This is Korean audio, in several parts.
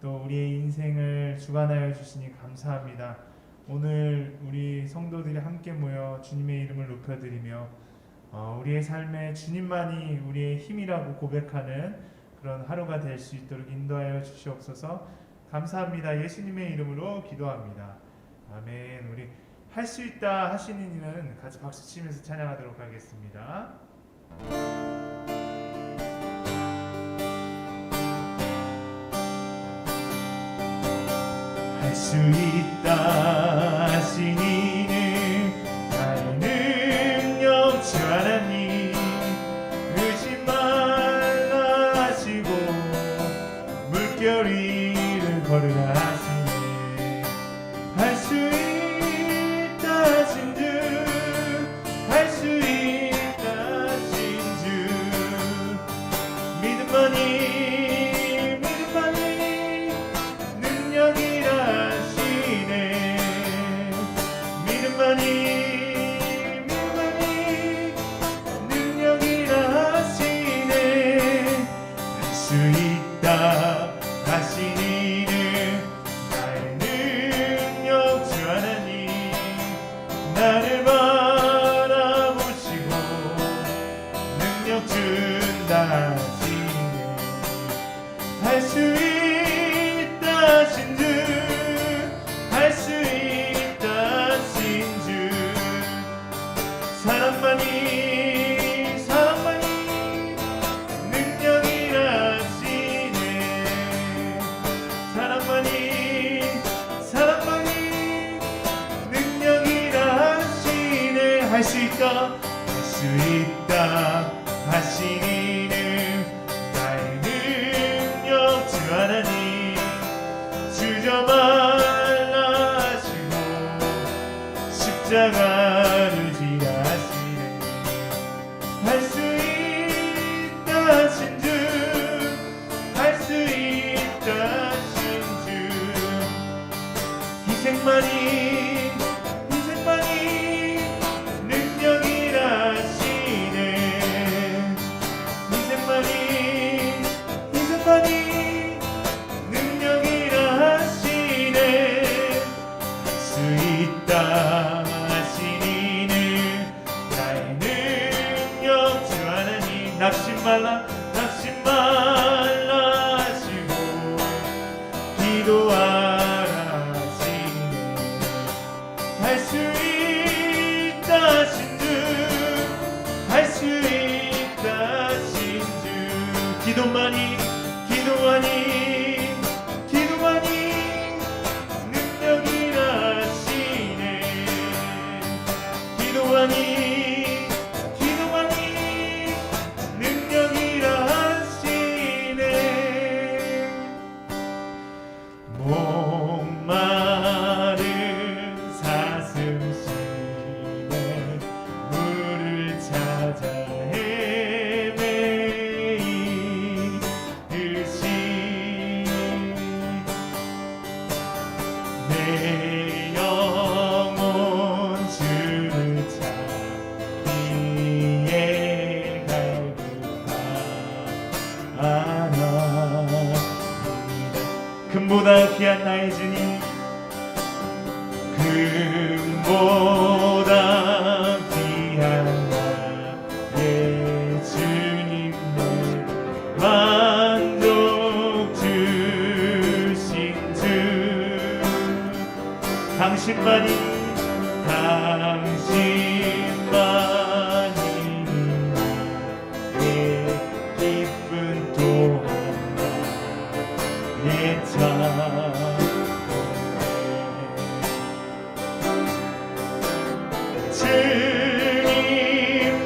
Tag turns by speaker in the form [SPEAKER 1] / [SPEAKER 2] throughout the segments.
[SPEAKER 1] 또 우리의 인생을 주관하여 주시니 감사합니다. 오늘 우리 성도들이 함께 모여 주님의 이름을 높여드리며 우리의 삶에 주님만이 우리의 힘이라고 고백하는 그런 하루가 될 수 있도록 인도하여 주시옵소서. 감사합니다. 예수님의 이름으로 기도합니다. 아멘. 우리 할 수 있다 하시는 이는 같이 박수 치면서 찬양하도록 하겠습니다. 할 수 있다 하신 이는 나의 능력 주 하나님 의심 말라 하시고 물결 위를 걸으라 하시네. 할 수 있다 하신 주 할 수 있다 하신 주 믿음만이 할 수 있다 하신 주 할 수 있다 하신 주 사랑만이 능력이라 하시네. 사랑만이 능력이라 하시네. 할 수 있다 하신 이는 나의 능력 주 하나님 주저 말라 하시고 십자가를 지라 하시네. 할 수 있다 하신 주 할 수 있다 하신 주 희생만이 능력이라 하시네. 희생만이 능력이라 하시네. 할 수 있다 하신 이는 나의 능력 주 하나님 낙심 말라 하시고 기도하라 하시네. 할 수 있다 하신 주 할 수 있다 하신 주 기도만이 능력이라 하시네. 기도만이 능력이라 하시네. 목마른 사슴 시내 물을 찾아 내 영혼 주를 찾기에 갈급하나. 금보다 귀한 나의 주님 금보다 귀한 나의 주님 내 만족 주신 주 당신만이 내 기쁜 도움 나의 참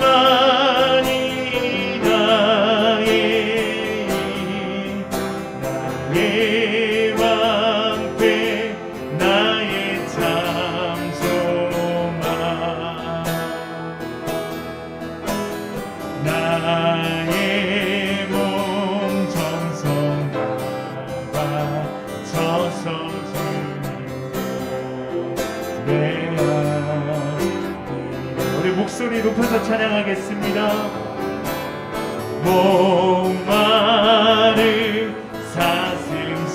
[SPEAKER 1] 주님만이 나의 왕패 나의 참 소망 나의 몸 정성 바쳐서 우리 목소리 높여서 찬양하겠습니다. 목마른 사슴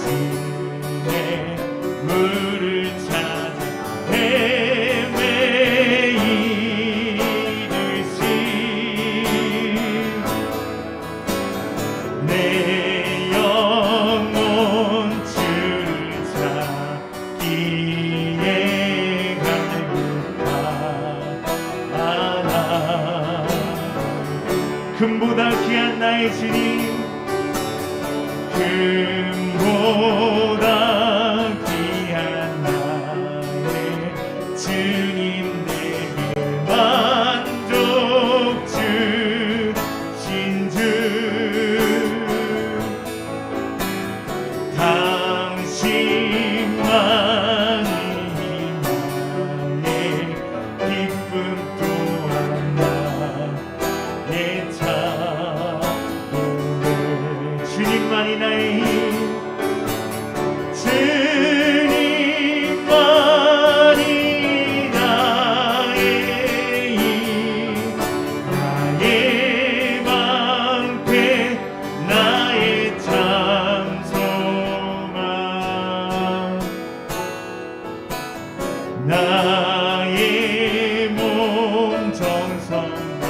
[SPEAKER 1] 나의 주님 금보다 귀한 나의 주님 내게 만족 주신 주 당신만이 나의 기쁨 또한 나의 찬송을 주님만이 나의 힘 주님만이 나의 힘 나의 방패 나의 참소망 나의 몸 정성 다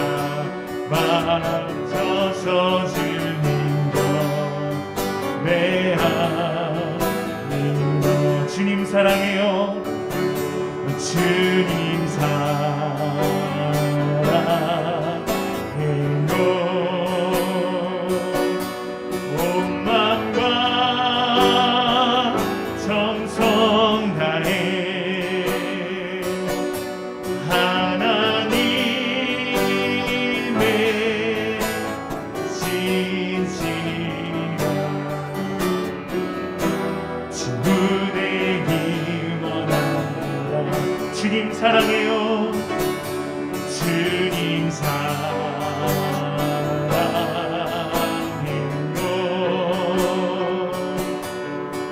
[SPEAKER 1] 바쳐서 주님과 매하니라 주님 사랑해요 주님 사랑해요 온 맘과 정성 다해 하나님의 진실한 친구 되기 원한다 주님 사랑해요 주님 사랑해요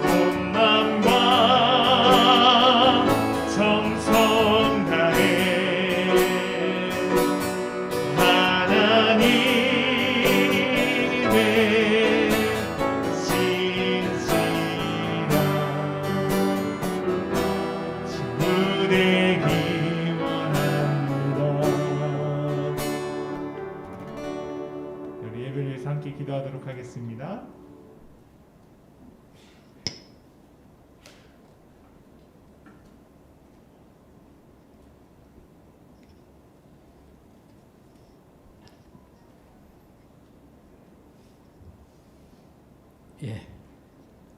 [SPEAKER 1] 온 맘과 정성 다해 하나님의 진실한 친구 되기 원합니다. 우리 예배를 위해서 함께 기도하도록 하겠습니다.
[SPEAKER 2] 예,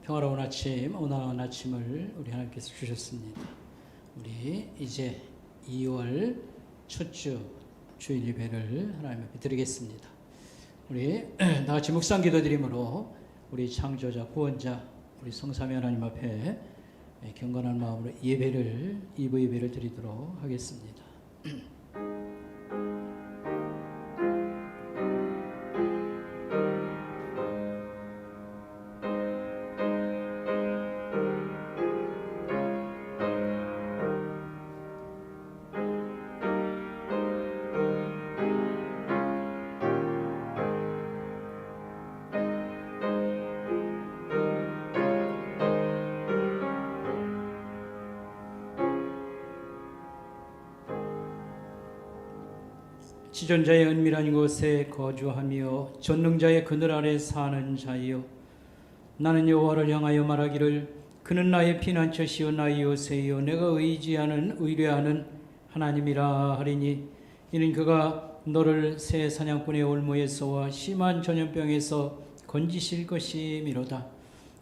[SPEAKER 2] 평화로운 아침, 온화한 아침을 우리 하나님께서 주셨습니다. 우리 이제 2월 첫 주 주일 예배를 하나님 앞에 드리겠습니다. 우리 다 같이 묵상 기도드림으로 우리 창조자, 구원자, 우리 성삼위 하나님 앞에 경건한 마음으로 예배를 2부 예배를 드리도록 하겠습니다. 지존자의 은밀한 곳에 거주하며 전능자의 그늘 아래 사는 자여, 나는 여호와를 향하여 말하기를 그는 나의 피난처시요 나의 요새요 내가 의지하는 의뢰하는 하나님이라 하리니, 이는 그가 너를 새 사냥꾼의 올무에서와 심한 전염병에서 건지실 것이미로다.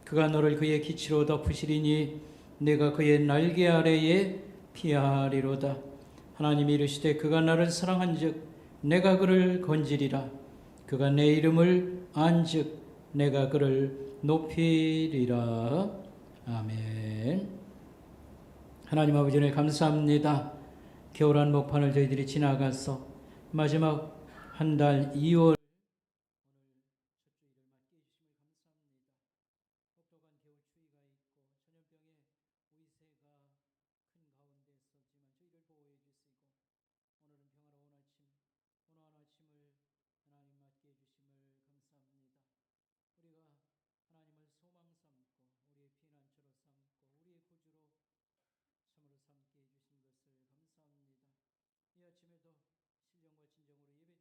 [SPEAKER 2] 그가 너를 그의 기치로 덮으시리니 내가 그의 날개 아래에 피하리로다. 하나님이 이르시되 그가 나를 사랑한즉 내가 그를 건지리라. 그가 내 이름을 안즉 내가 그를 높이리라. 아멘. 하나님 아버지 은혜 감사합니다. 겨울한 목판을 저희들이 지나가서 마지막 한 달 2월 이 아침에도 신령과 진정으로 예배드리길 원하오니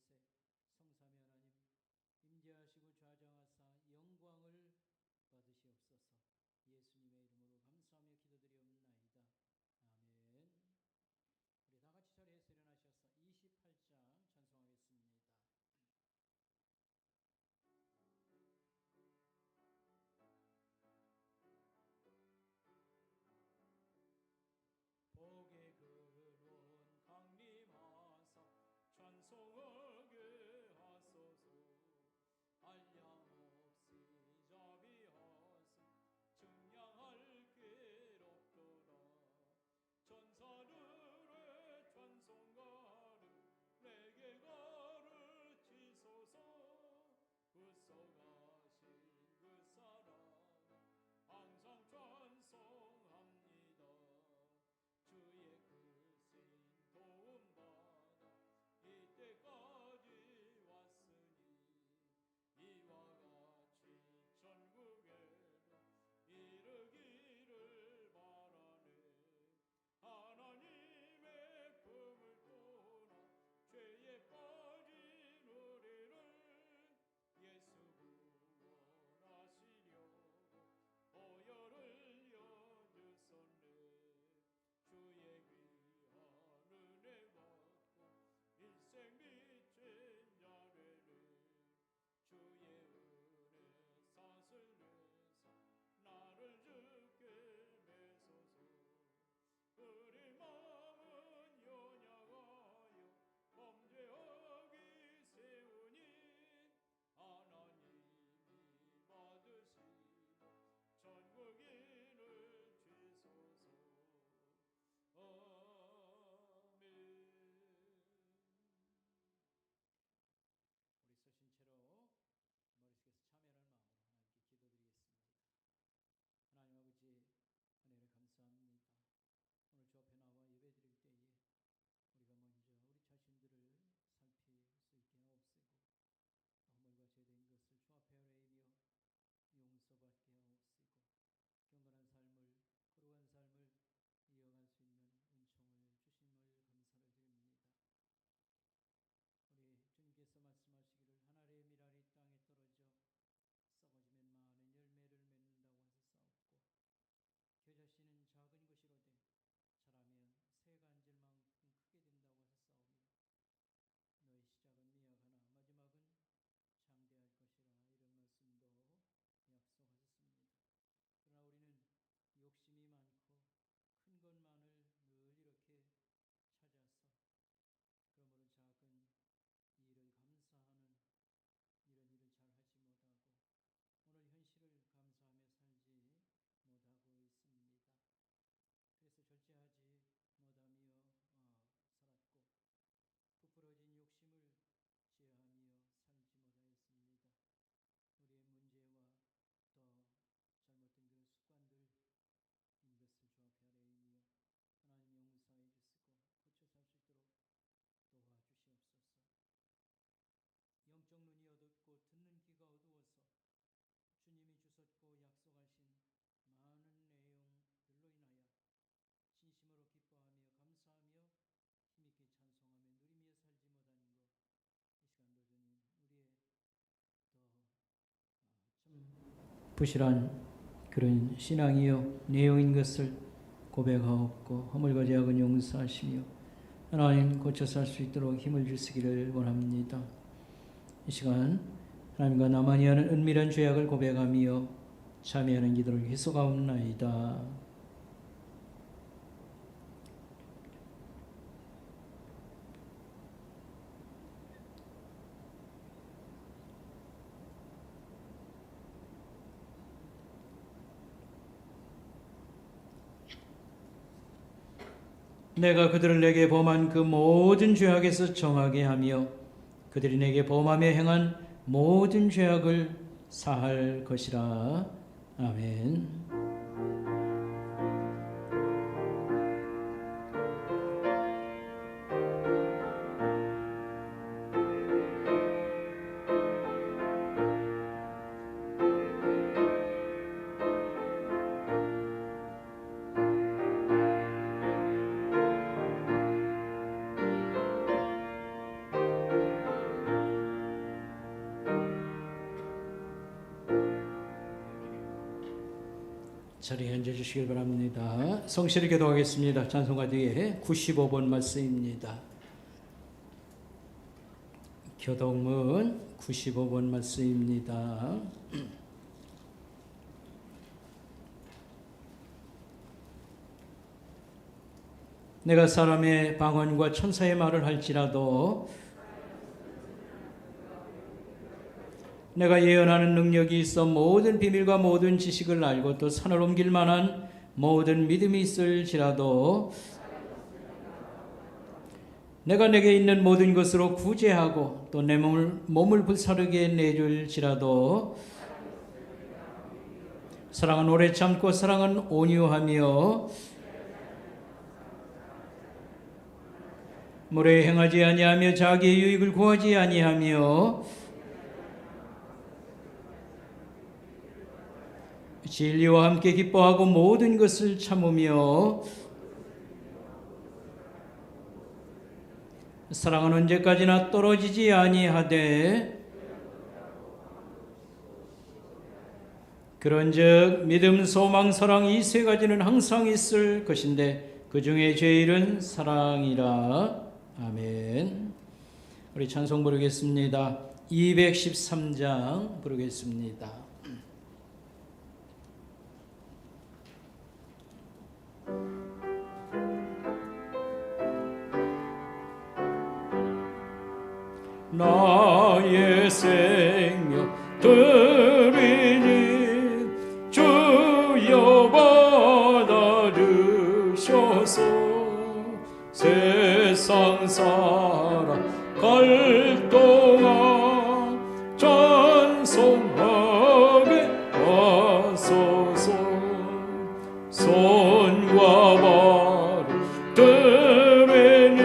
[SPEAKER 2] 이곳에 부실한 그런 신앙이요 내용인 것을 고백하옵고 허물과 죄악은 용서하시며 하나님 고쳐 살 수 있도록 힘을 주시기를 원합니다. 이 시간 하나님과 나만이 하는 은밀한 죄악을 고백하며 참여하는 기도를 계속하옵나이다. 내가 그들을 내게 범한 그 모든 죄악에서 정하게 하며 그들이 내게 범하며 행한 모든 죄악을 사할 것이라. 아멘. 자리에 앉아주시길 바랍니다. 성실히 기도하겠습니다. 찬송가 뒤에 95번 말씀입니다. 교동문 95번 말씀입니다. 내가 사람의 방언과 천사의 말을 할지라도 내가 예언하는 능력이 있어 모든 비밀과 모든 지식을 알고 또 산을 옮길 만한 모든 믿음이 있을지라도 내가 내게 있는 모든 것으로 구제하고 또 내 몸을 불사르게 내줄지라도 사랑은 오래 참고 사랑은 온유하며 무례 행하지 아니하며 자기의 유익을 구하지 아니하며 진리와 함께 기뻐하고 모든 것을 참으며 사랑은 언제까지나 떨어지지 아니하되 그런즉 믿음, 소망, 사랑 이 세 가지는 항상 있을 것인데 그 중에 제일은 사랑이라. 아멘. 우리 찬송 부르겠습니다. 213장 부르겠습니다. 나의 생명 드리니 주여 받아주셔서 세상 살아갈 동안 찬송하게 하소서. 손과 발을 드리니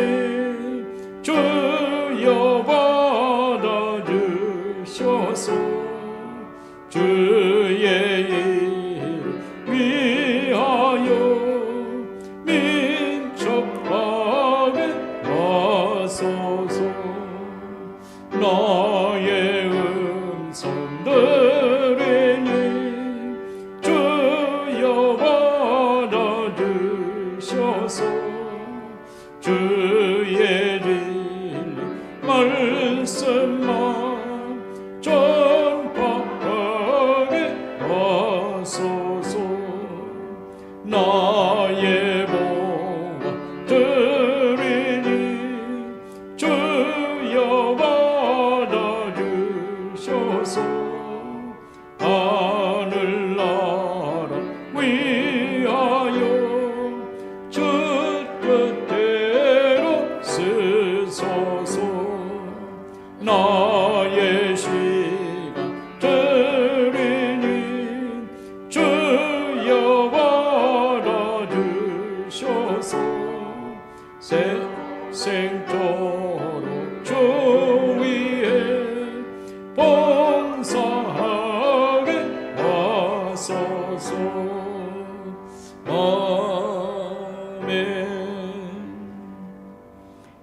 [SPEAKER 2] 주여 받아주셔서 주의 일 위하여 민첩하게 하소서. 나의 음성 들으니 주여 받아주셔서 주의 진리 말씀만 전파하게 하소서. 나의 봉화 드리니 주여 받아주셔서 하늘나라 위하여 주 뜻대로 쓰소서. 나의 시간 드리니 주여 받아주셔서 생토록 주 위에 봉사하게 하소서. 아멘.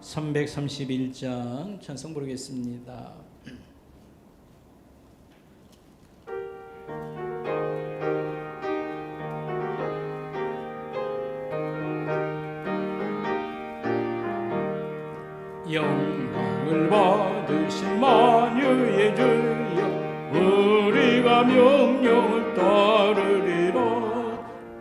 [SPEAKER 2] 331장 찬송 부르겠습니다. 영광을 받으신 만유의 주여 우리가 명령을 따르리라.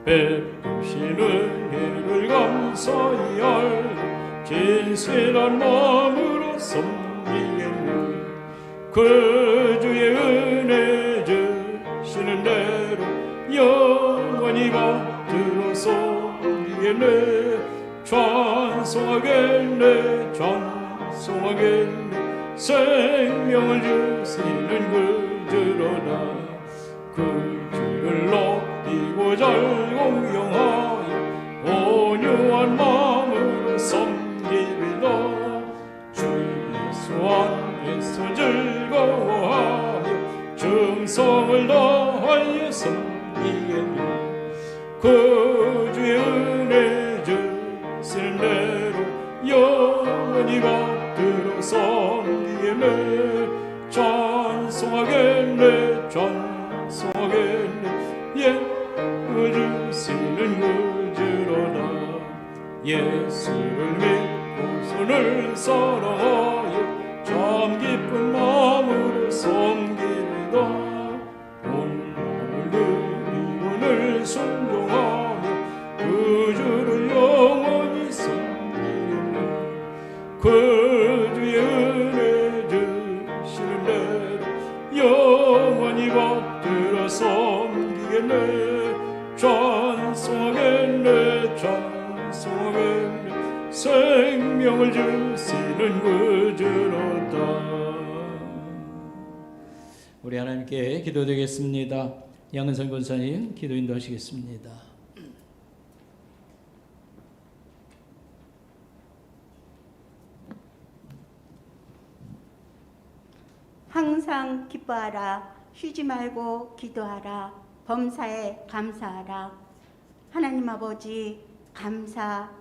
[SPEAKER 2] 베푸신 은혜를 감사히 알고 진실한 마음으로 섬기겠네. 그 주의 은혜 주시는 대로 영원히 받들어 섬기겠네. 찬송하겠네 찬송하겠네. 생명을 주시는 그 주로다. 그 주를 높이고 잘 공경하여 온유한 마음으로 섬기리라. 주 예수 안에서 즐거워하며 충성을 다하여 섬기겠네. 그 주의 은혜 주시는 대로 영원히 받들어 섬기겠네. 찬송하겠네 찬송하겠네. 주시는 구주로다. 예수를 믿고 손을 사랑하여 참 기쁜 마음으로 섬기리다. 온 마음을 드리고 늘 순종하며 구주를 영원히 섬기겠네. 그 주의 은혜 주시는 대로 영원히 받들어 섬기겠네. 찬송하겠네 찬송하겠네. 생명을 주시는 구주로다. 우리 하나님께 기도드리겠습니다. 양은선 권사님 기도 인도하시겠습니다.
[SPEAKER 3] 항상 기뻐하라. 쉬지 말고 기도하라. 범사에 감사하라. 하나님 아버지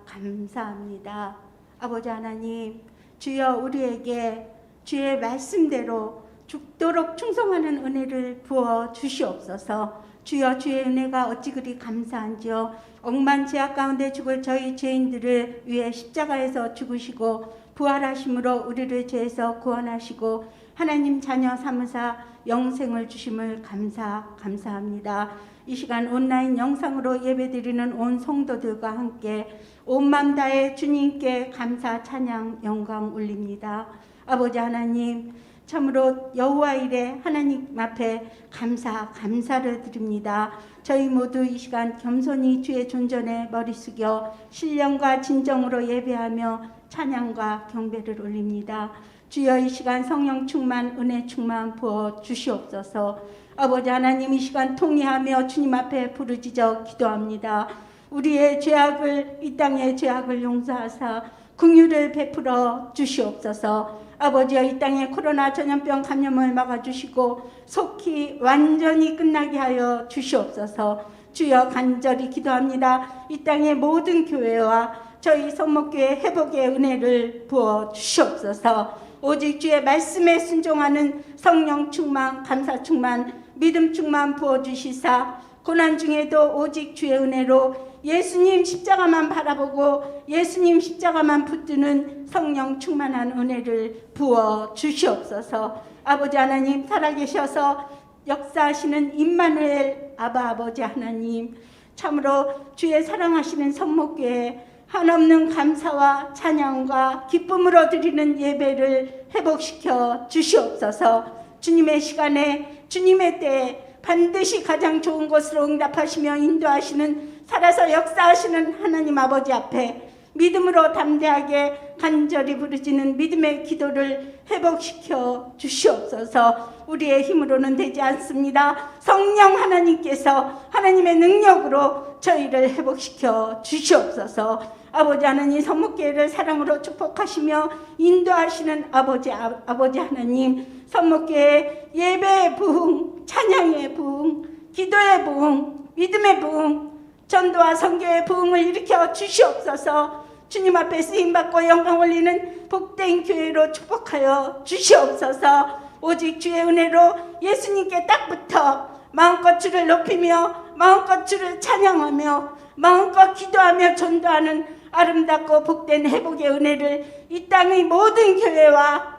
[SPEAKER 3] 감사합니다. 아버지 하나님, 주여 우리에게 주의 말씀대로 죽도록 충성하는 은혜를 부어 주시옵소서. 주여 주의 은혜가 어찌 그리 감사한지요. 억만 죄악 가운데 죽을 저희 죄인들을 위해 십자가에서 죽으시고 부활하심으로 우리를 죄에서 구원하시고 하나님 자녀 삼으사 영생을 주심을 감사합니다. 이 시간 온라인 영상으로 예배드리는 온 성도들과 함께 온 맘 다해 주님께 감사 찬양 영광 올립니다. 아버지 하나님, 참으로 여호와 일에 하나님 앞에 감사를 드립니다. 저희 모두 이 시간 겸손히 주의 존전에 머리 숙여 신령과 진정으로 예배하며 찬양과 경배를 올립니다. 주여 이 시간 성령 충만 은혜 충만 부어 주시옵소서. 아버지 하나님, 이 시간 통회하며 주님 앞에 부르짖어 기도합니다. 우리의 죄악을, 이 땅의 죄악을 용서하사 긍휼을 베풀어 주시옵소서. 아버지여, 이 땅의 코로나 전염병 감염을 막아주시고 속히 완전히 끝나게 하여 주시옵소서. 주여 간절히 기도합니다. 이 땅의 모든 교회와 저희 성목교회 회복의 은혜를 부어 주시옵소서. 오직 주의 말씀에 순종하는 성령 충만, 감사 충만, 믿음 충만 부어주시사 고난 중에도 오직 주의 은혜로 예수님 십자가만 바라보고 예수님 십자가만 붙드는 성령 충만한 은혜를 부어 주시옵소서. 아버지 하나님, 살아계셔서 역사하시는 임마누엘 아버지 하나님, 참으로 주의 사랑하시는 성목교회 한없는 감사와 찬양과 기쁨으로 드리는 예배를 회복시켜 주시옵소서. 주님의 시간에 주님의 때에 반드시 가장 좋은 것으로 응답하시며 인도하시는 살아서 역사하시는 하나님 아버지 앞에 믿음으로 담대하게 간절히 부르짖는 믿음의 기도를 회복시켜 주시옵소서. 우리의 힘으로는 되지 않습니다. 성령 하나님께서 하나님의 능력으로 저희를 회복시켜 주시옵소서. 아버지 하나님, 성목교회를 사랑으로 축복하시며 인도하시는 아버지 하나님, 성목교회 예배의 부흥, 찬양의 부흥, 기도의 부흥, 믿음의 부흥, 전도와 선교의 부흥을 일으켜 주시옵소서. 주님 앞에 쓰임받고 영광 올리는 복된 교회로 축복하여 주시옵소서. 오직 주의 은혜로 예수님께 딱 붙어 마음껏 주를 높이며 마음껏 주를 찬양하며 마음껏 기도하며 전도하는 아름답고 복된 회복의 은혜를 이 땅의 모든 교회와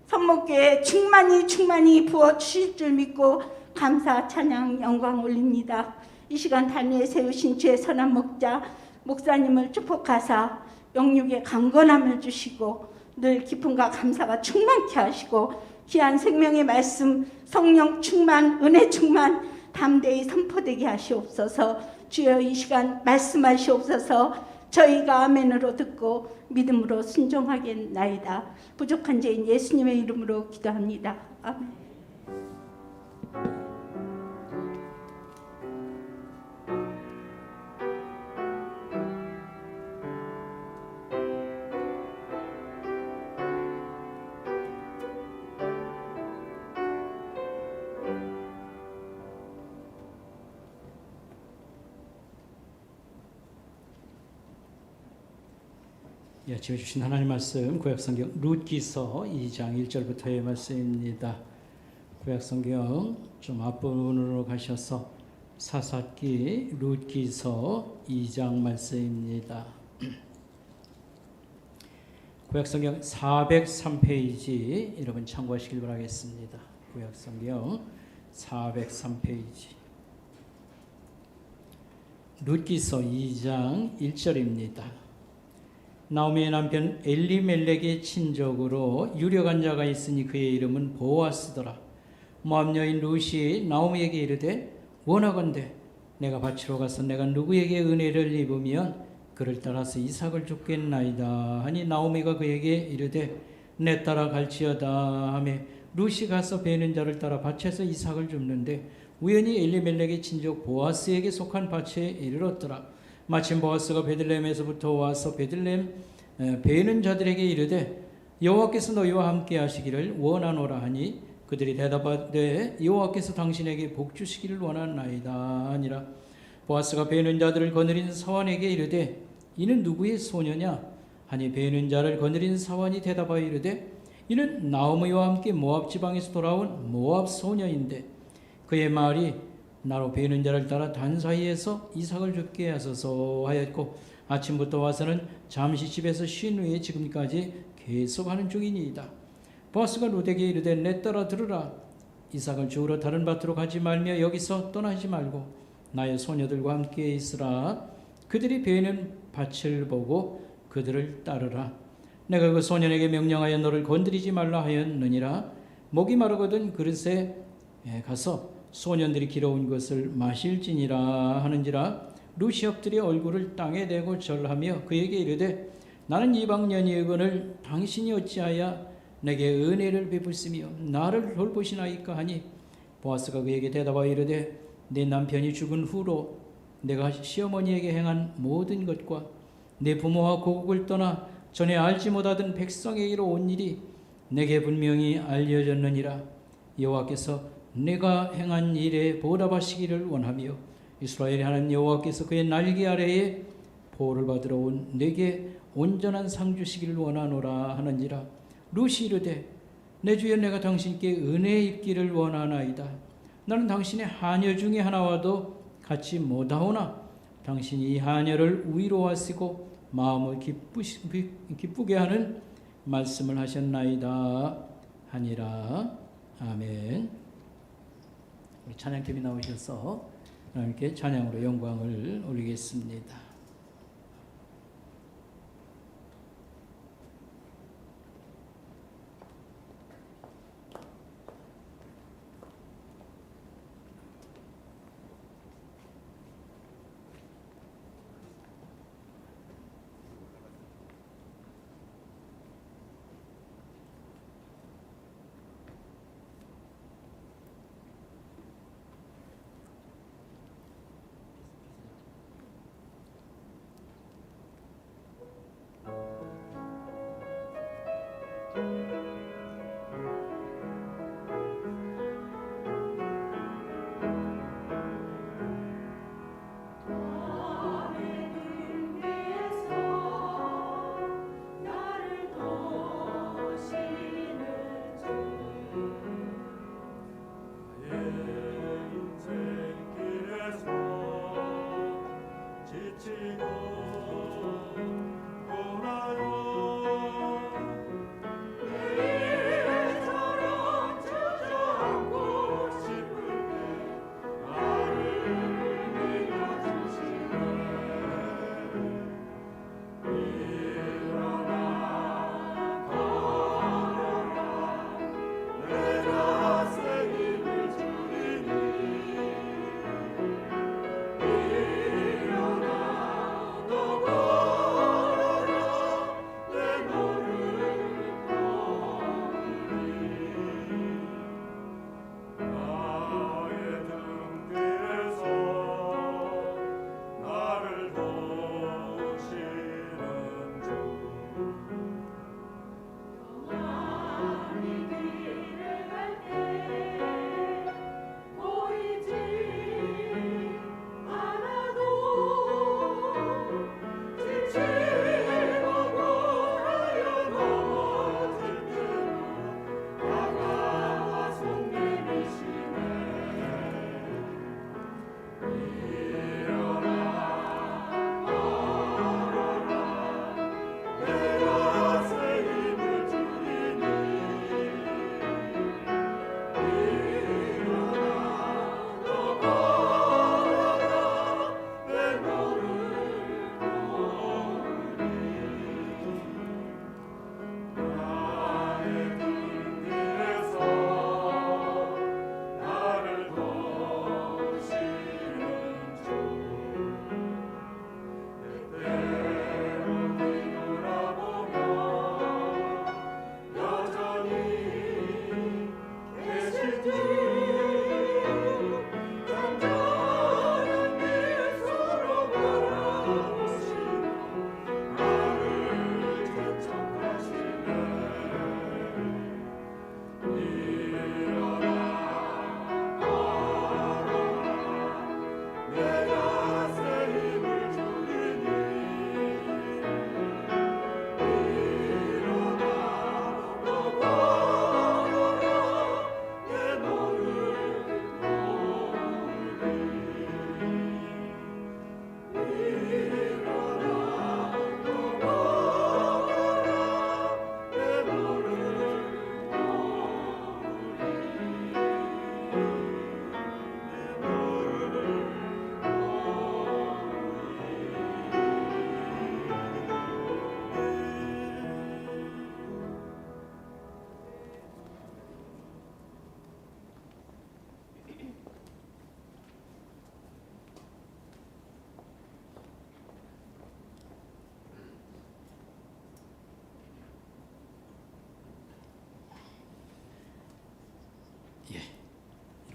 [SPEAKER 3] 선목교회에 충만히 부어 주실 줄 믿고 감사, 찬양, 영광 올립니다. 이 시간 단위에 세우신 주의 선한 목사님을 축복하사 영육의 강건함을 주시고 늘 기쁨과 감사가 충만케 하시고 귀한 생명의 말씀, 성령 충만, 은혜 충만 담대히 선포되게 하시옵소서. 주여 이 시간 말씀하시옵소서. 저희가 아멘으로 듣고 믿음으로 순종하겠나이다. 부족한 죄인 예수님의 이름으로 기도합니다. 아멘.
[SPEAKER 2] 지어주신 하나님 말씀 구약성경 룻기서 2장 1절부터의 말씀입니다. 구약성경 좀 앞부분으로 가셔서 사사기 룻기서 2장 말씀입니다. 구약성경 403페이지 여러분 참고하시길 바라겠습니다. 구약성경 403페이지 룻기서 2장 1절입니다. 나오미의 남편 엘리멜렉의 친족으로 유력한 자가 있으니 그의 이름은 보아스더라. 모압 여인 룻이 나오미에게 이르되 원하건대 내가 밭으로 가서 내가 누구에게 은혜를 입으면 그를 따라서 이삭을 줍겠나이다 하니 나오미가 그에게 이르되 내 따라 갈지어다 하며 룻이 가서 베는 자를 따라 밭에서 이삭을 줍는데 우연히 엘리멜렉의 친족 보아스에게 속한 밭에 이르렀더라. 마침 보아스가 베들레헴에서부터 와서 베들레헴 베는 자들에게 이르되 여호와께서 너희와 함께 하시기를 원하노라 하니 그들이 대답하되 여호와께서 당신에게 복 주시기를 원하나이다 하니라. 보아스가 베는 자들을 거느린 사환에게 이르되 이는 누구의 소녀냐 하니 베는 자를 거느린 사환이 대답하여 이르되 이는 나오미와 함께 모압 지방에서 돌아온 모압 소녀인데 그의 말이 나로 베는 자를 따라 단 사이에서 이삭을 줍게 하소서 하였고 아침부터 와서는 잠시 집에서 쉰 후에 지금까지 계속하는 중이니이다. 보아스가 룻에게 이르되 내 따라 들으라. 이삭을 주우러 다른 밭으로 가지 말며 여기서 떠나지 말고 나의 소녀들과 함께 있으라. 그들이 베는 밭을 보고 그들을 따르라. 내가 그 소년에게 명령하여 너를 건드리지 말라 하였느니라. 목이 마르거든 그릇에 가서 소년들이 길어온 것을 마실지니라 하는지라. 룻이 엎드려 얼굴을 땅에 대고 절하며 그에게 이르되 나는 이방년의 의건을 당신이 어찌하여 내게 은혜를 베풀으며 나를 돌보시나이까 하니 보아스가 그에게 대답하여 이르되 내 남편이 죽은 후로 내가 시어머니에게 행한 모든 것과 내 부모와 고국을 떠나 전에 알지 못하던 백성에게로 온 일이 내게 분명히 알려졌느니라. 여호와께서 내가 행한 일에 보답하시기를 원하며 이스라엘의 하나님 여호와께서 그의 날개 아래에 보호를 받으러 온 내게 온전한 상 주시기를 원하노라 하는지라. 룻이 이르되 내 주여 내가 당신께 은혜 입기를 원하나이다. 나는 당신의 하녀 중에 하나와도 같이 못하오나 당신이 이 하녀를 위로하시고 마음을 기쁘게 하는 말씀을 하셨나이다 하니라. 아멘. 우리 찬양팀이 나오셔서 하나님께 찬양으로 영광을 올리겠습니다.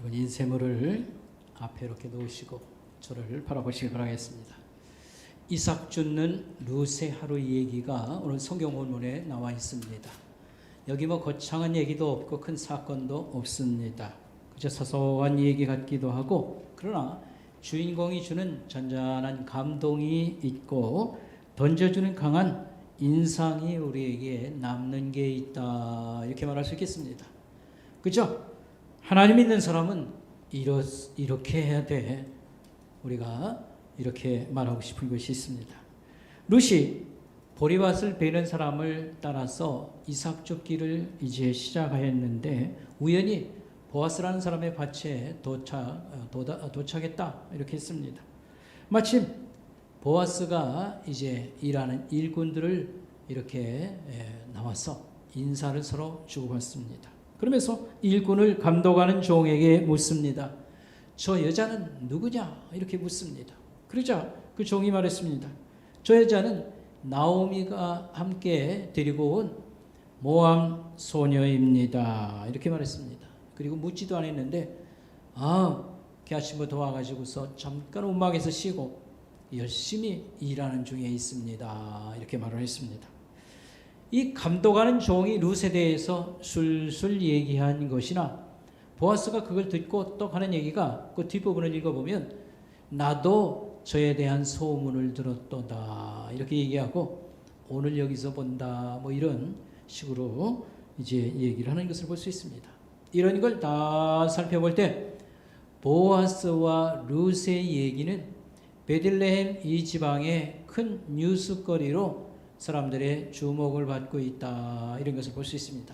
[SPEAKER 2] 여러분 인쇄물을 앞에 이렇게 놓으시고 저를 바라보시기 바라겠습니다. 이삭 죽는 룻의 하루 얘기가 오늘 성경 본문에 나와 있습니다. 여기 뭐 거창한 얘기도 없고 큰 사건도 없습니다. 그저 사소한 얘기 같기도 하고, 그러나 주인공이 주는 잔잔한 감동이 있고 던져주는 강한 인상이 우리에게 남는 게 있다, 이렇게 말할 수 있겠습니다. 그죠? 하나님 믿는 사람은 이렇게 해야 돼. 우리가 이렇게 말하고 싶은 것이 있습니다. 룻이 보리밭을 베는 사람을 따라서 이삭 줍기를 이제 시작하였는데 우연히 보아스라는 사람의 밭에 도착했다, 이렇게 했습니다. 마침 보아스가 이제 일하는 일꾼들을 이렇게 나와서 인사를 서로 주고받습니다. 그러면서 일꾼을 감독하는 종에게 묻습니다. 저 여자는 누구냐? 이렇게 묻습니다. 그러자 그 종이 말했습니다. 저 여자는 나오미가 함께 데리고 온 모함 소녀입니다, 이렇게 말했습니다. 그리고 묻지도 않았는데 걔 아침부터 와가지고서 잠깐 움막에서 쉬고 열심히 일하는 중에 있습니다, 이렇게 말을 했습니다. 이 감독하는 종이 룻에 대해서 술술 얘기한 것이나 보아스가 그걸 듣고 또 하는 얘기가 그 뒷부분을 읽어보면 나도 저에 대한 소문을 들었도다, 이렇게 얘기하고 오늘 여기서 본다, 뭐 이런 식으로 이제 얘기를 하는 것을 볼 수 있습니다. 이런 걸 다 살펴볼 때 보아스와 룻의 얘기는 베들레헴 이 지방의 큰 뉴스거리로 사람들의 주목을 받고 있다, 이런 것을 볼 수 있습니다.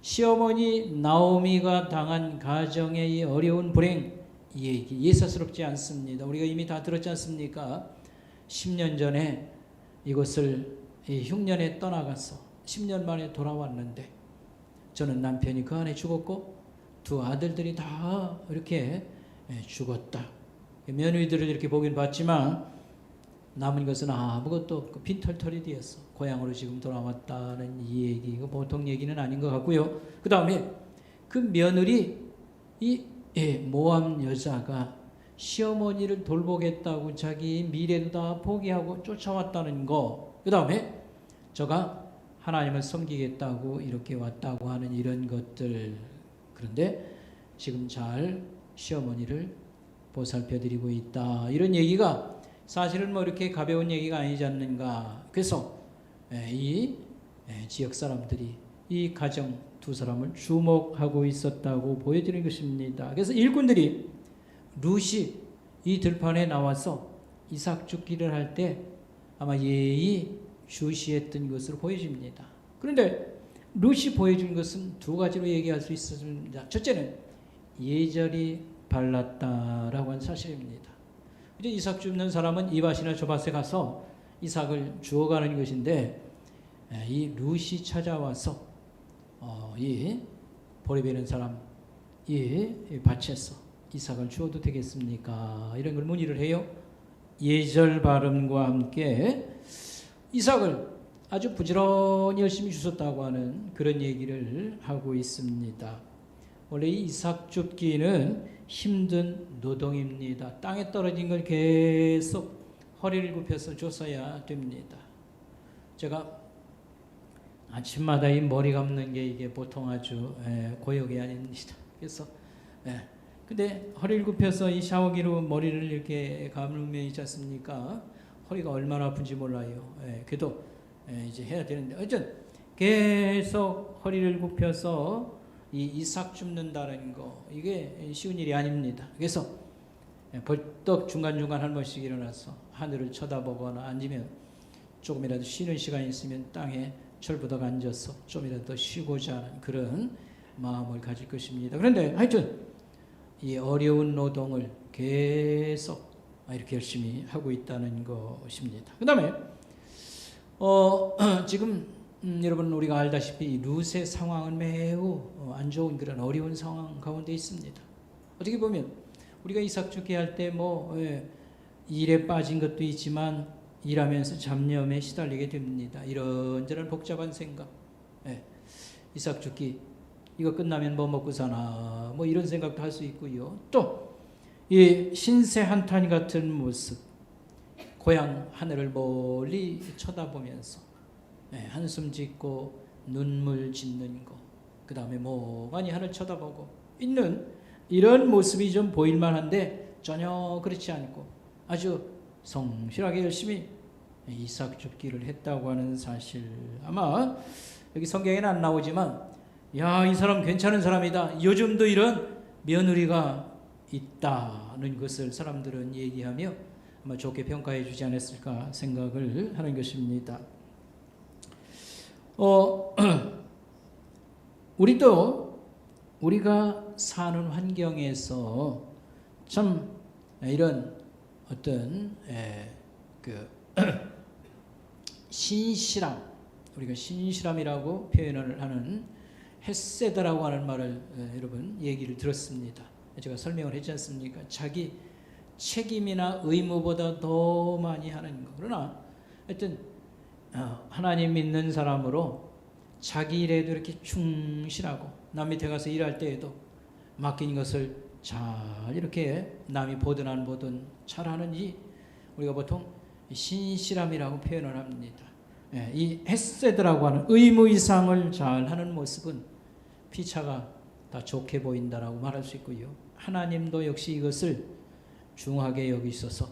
[SPEAKER 2] 시어머니 나오미가 당한 가정의 이 어려운 불행, 이 얘기 예사스럽지 않습니다. 우리가 이미 다 들었지 않습니까? 10년 전에 이곳을 흉년에 떠나가서 10년 만에 돌아왔는데 저는 남편이 그 안에 죽었고 두 아들들이 다 이렇게 죽었다. 며느리들을 이렇게 보긴 봤지만 남은 것은 아무것도 없고 빈털털이 되었어. 고향으로 지금 돌아왔다는 이 얘기, 이거 보통 얘기는 아닌 것 같고요. 그 다음에 그 며느리, 이 모함 여자가 시어머니를 돌보겠다고 자기 미래도 다 포기하고 쫓아왔다는 거, 그 다음에 저가 하나님을 섬기겠다고 이렇게 왔다고 하는 이런 것들. 그런데 지금 잘 시어머니를 보살펴드리고 있다, 이런 얘기가 사실은 뭐 이렇게 가벼운 얘기가 아니지 않는가. 그래서 이 지역 사람들이 이 가정 두 사람을 주목하고 있었다고 보여지는 것입니다. 그래서 일꾼들이 룻이 이 들판에 나와서 이삭 줍기를 할 때 아마 예의 주시했던 것으로 보여집니다. 그런데 룻이 보여준 것은 두 가지로 얘기할 수 있습니다. 첫째는 예절이 발랐다라고 하는 사실입니다. 이제 이삭 줍는 사람은 이 밭이나 저 밭에 가서 이삭을 주워가는 것인데 이 룻이 찾아와서 이 보리베는 사람 이 밭에서 이삭을 주워도 되겠습니까? 이런 걸 문의를 해요. 예절 발음과 함께 이삭을 아주 부지런히 열심히 주셨다고 하는 그런 얘기를 하고 있습니다. 원래 이 이삭 줍기는 힘든 노동입니다. 땅에 떨어진 걸 계속 허리를 굽혀서 줬어야 됩니다. 제가 아침마다 이 머리 감는 게 이게 보통 아주 고역이 아닙니다. 그래서 근데 허리를 굽혀서 이 샤워기로 머리를 이렇게 감으면 있지 않습니까? 허리가 얼마나 아픈지 몰라요. 그래도 이제 해야 되는데 어쨌든 계속 허리를 굽혀서 이 이삭 줍는다는 거 이게 쉬운 일이 아닙니다. 그래서 벌떡 중간중간 한 번씩 일어나서 하늘을 쳐다보거나 아니면 조금이라도 쉬는 시간이 있으면 땅에 철부덕 앉아서 좀이라도 더 쉬고자 하는 그런 마음을 가질 것입니다. 그런데 하여튼 이 어려운 노동을 계속 이렇게 열심히 하고 있다는 것입니다. 그 다음에 지금 여러분 우리가 알다시피 룻의 상황은 매우 안 좋은 그런 어려운 상황 가운데 있습니다. 어떻게 보면 우리가 이삭 죽게 할 때 일에 빠진 것도 있지만 일하면서 잡념에 시달리게 됩니다. 이런저런 복잡한 생각, 이삭 죽기 이거 끝나면 뭐 먹고 사나 뭐 이런 생각도 할 수 있고요. 또 이 신세 한탄 같은 모습, 고향 하늘을 멀리 쳐다보면서 한숨 짓고 눈물 짓는 거, 그 다음에 멍하니 하늘 쳐다보고 있는 이런 모습이 좀 보일만한데 전혀 그렇지 않고 아주 성실하게 열심히 이삭 줍기를 했다고 하는 사실, 아마 여기 성경에는 안 나오지만 야, 이 사람 괜찮은 사람이다, 요즘도 이런 며느리가 있다는 것을 사람들은 얘기하며 아마 좋게 평가해 주지 않았을까 생각을 하는 것입니다. 우리가 사는 환경에서 참 이런 어떤 신실함, 우리가 신실함이라고 표현을 하는 헤세드라고 하는 말을 여러분 얘기를 들었습니다. 제가 설명을 했지 않습니까? 자기 책임이나 의무보다 더 많이 하는 거. 그러나 하여튼 하나님 믿는 사람으로 자기 일에도 이렇게 충실하고 남 밑에 가서 일할 때에도 맡긴 것을 잘 이렇게 남이 보든 안 보든 잘하는지 우리가 보통 신실함이라고 표현을 합니다. 이 헤세드라고 하는 의무 이상을 잘하는 모습은 피차가 다 좋게 보인다라고 말할 수 있고요. 하나님도 역시 이것을 중하게 여기셔서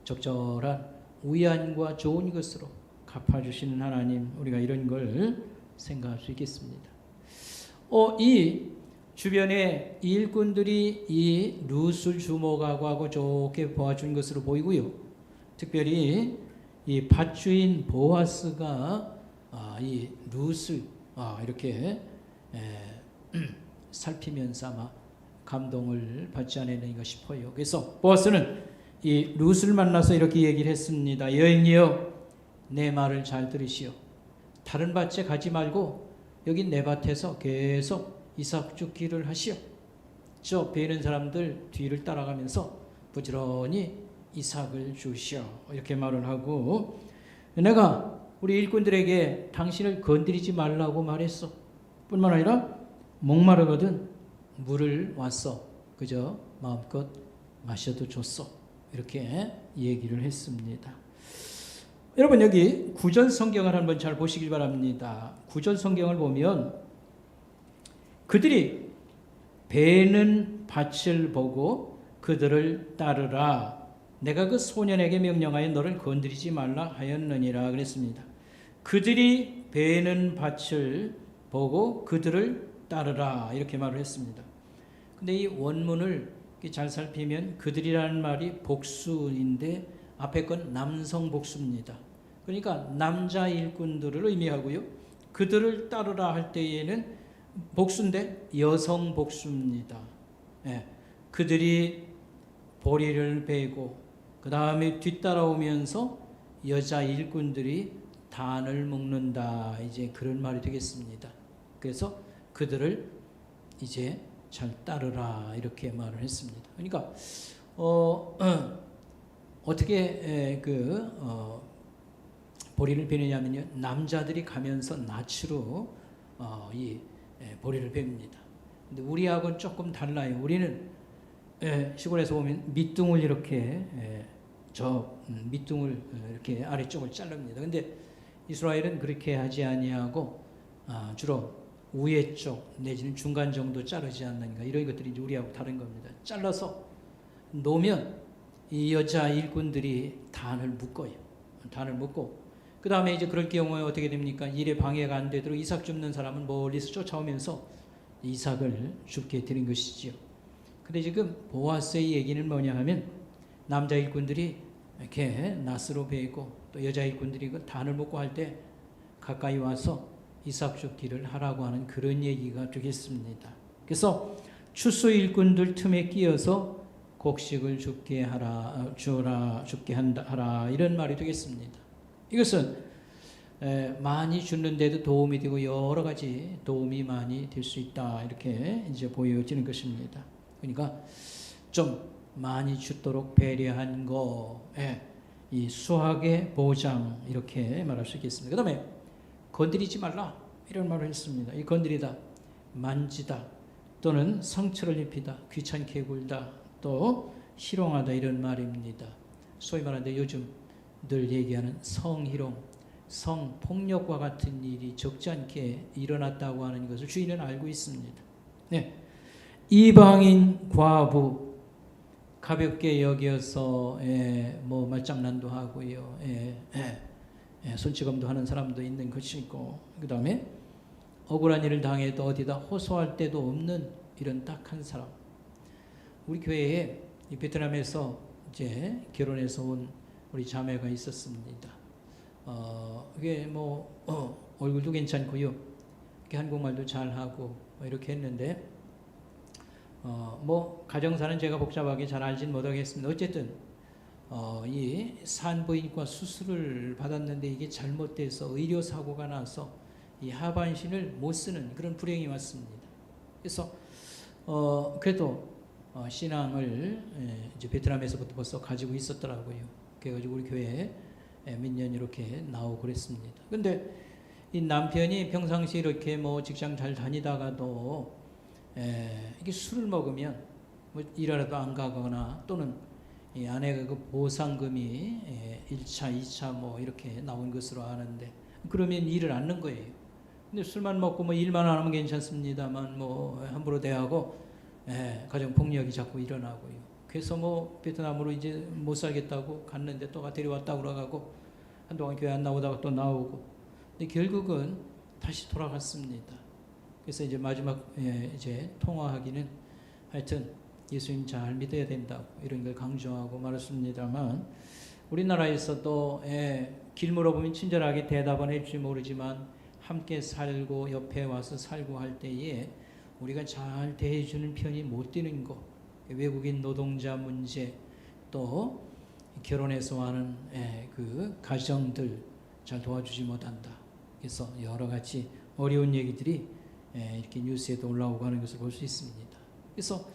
[SPEAKER 2] 적절한 위안과 좋은 것으로 갚아주시는 하나님, 우리가 이런 걸 생각할 수 있겠습니다. 이 주변에 일꾼들이 이 룻을 주목하고 좋게 보아준 것으로 보이고요. 특별히 이 밭주인 보아스가 이 룻을 이렇게 살피면서 아마 감동을 받지 않았는가 싶어요. 그래서 보아스는 이 룻을 만나서 이렇게 얘기를 했습니다. 여인이여, 내 말을 잘 들으시오. 다른 밭에 가지 말고 여기 내 밭에서 계속 이삭 줍기를 하시오. 저 베는 사람들 뒤를 따라가면서 부지런히 이삭을 주시오. 이렇게 말을 하고, 내가 우리 일꾼들에게 당신을 건드리지 말라고 말했어. 뿐만 아니라 목마르거든 물을 왔어. 그저 마음껏 마셔도 줬어. 이렇게 얘기를 했습니다. 여러분 여기 구전 성경을 한번 잘 보시길 바랍니다. 구전 성경을 보면 그들이 베는 밭을 보고 그들을 따르라. 내가 그 소년에게 명령하여 너를 건드리지 말라 하였느니라 그랬습니다. 그들이 베는 밭을 보고 그들을 따르라 이렇게 말을 했습니다. 근데 이 원문을 잘 살피면 그들이라는 말이 복수인데 앞에 건 남성 복수입니다. 그러니까 남자 일꾼들을 의미하고요. 그들을 따르라 할 때에는 복수인데 여성 복수입니다. 그들이 보리를 베고 그 다음에 뒤따라오면서 여자 일꾼들이 단을 묶는다. 이제 그런 말이 되겠습니다. 그래서 그들을 이제 잘 따르라 이렇게 말을 했습니다. 그러니까 어떻게 보리를 베느냐면요, 남자들이 가면서 낯으로 이 보리를 베입니다. 근데 우리하고는 조금 달라요. 우리는 시골에서 보면 밑둥을 이렇게 밑둥을 이렇게 아래쪽을 자릅니다. 근데 이스라엘은 그렇게 하지 아니하고 주로 우회 쪽 내지는 중간 정도 자르지 않는가, 이런 것들이 이제 우리하고 다른 겁니다. 잘라서 놓으면 이 여자 일꾼들이 단을 묶어요. 단을 묶고 그 다음에 이제 그럴 경우에 어떻게 됩니까? 일에 방해가 안 되도록 이삭 줍는 사람은 멀리서 쫓아오면서 이삭을 죽게 되는 것이지요. 근데 지금 보아스의 얘기는 뭐냐 하면 남자 일꾼들이 이렇게 낫으로 베고 또 여자 일꾼들이 그 단을 묶고 할 때 가까이 와서 이삭 죽기를 하라고 하는 그런 얘기가 되겠습니다. 그래서 추수 일꾼들 틈에 끼어서 곡식을 죽게 하라, 죽게 하라, 이런 말이 되겠습니다. 이것은 많이 주는데도 도움이 되고 여러 가지 도움이 많이 될 수 있다, 이렇게 이제 보여지는 것입니다. 그러니까 좀 많이 주도록 배려한 거, 이 수학의 보장, 이렇게 말할 수 있겠습니다. 그 다음에 건드리지 말라, 이런 말을 했습니다. 이 건드리다, 만지다, 또는 상처를 입히다, 귀찮게 굴다, 또 희롱하다, 이런 말입니다. 소위 말하는데 요즘 늘 얘기하는 성희롱, 성폭력과 같은 일이 적지 않게 일어났다고 하는 것을 주인은 알고 있습니다. 네. 이방인 과부 가볍게 여겨서 뭐 말장난도 하고요, 손찌검도 하는 사람도 있는 것이고, 그 다음에 억울한 일을 당해도 어디다 호소할 데도 없는 이런 딱한 사람. 우리 교회에 이 베트남에서 이제 결혼해서 온 우리 자매가 있었습니다. 그게 뭐 얼굴도 괜찮고요, 이렇게 한국말도 잘하고 뭐 이렇게 했는데, 뭐 가정사는 제가 복잡하게 잘 알진 못하겠습니다. 어쨌든 이 산부인과 수술을 받았는데 이게 잘못돼서 의료 사고가 나서 이 하반신을 못 쓰는 그런 불행이 왔습니다. 그래서 그래도 신앙을 이제 베트남에서부터 벌써 가지고 있었더라고요. 그래가지고 우리 교회에 몇 년 이렇게 나오고 그랬습니다. 근데 이 남편이 평상시 이렇게 뭐 직장 잘 다니다가도 이게 술을 먹으면 뭐 일하러도 안 가거나, 또는 이 아내가 그 보상금이 1차, 2차 뭐 이렇게 나온 것으로 아는데, 그러면 일을 안 하는 거예요. 근데 술만 먹고 뭐 일만 안 하면 괜찮습니다만 뭐 함부로 대하고 가정 폭력이 자꾸 일어나고요. 그래서 뭐 베트남으로 이제 못 살겠다고 갔는데 또 데려왔다고 그러고 한동안 교회 안 나오다가 또 나오고, 근데 결국은 다시 돌아갔습니다. 그래서 이제 마지막 이제 통화하기는 하여튼 예수님 잘 믿어야 된다고 이런 걸 강조하고 말했습니다만, 우리나라에서도 길 물어보면 친절하게 대답은 해줄지 모르지만 함께 살고 옆에 와서 살고 할 때에 우리가 잘 대해주는 편이 못 되는 거, 외국인 노동자 문제, 또 결혼해서 하는 그 가정들 잘 도와주지 못한다. 그래서 여러 가지 어려운 얘기들이 이렇게 뉴스에도 올라오고 하는 것을 볼 수 있습니다. 그래서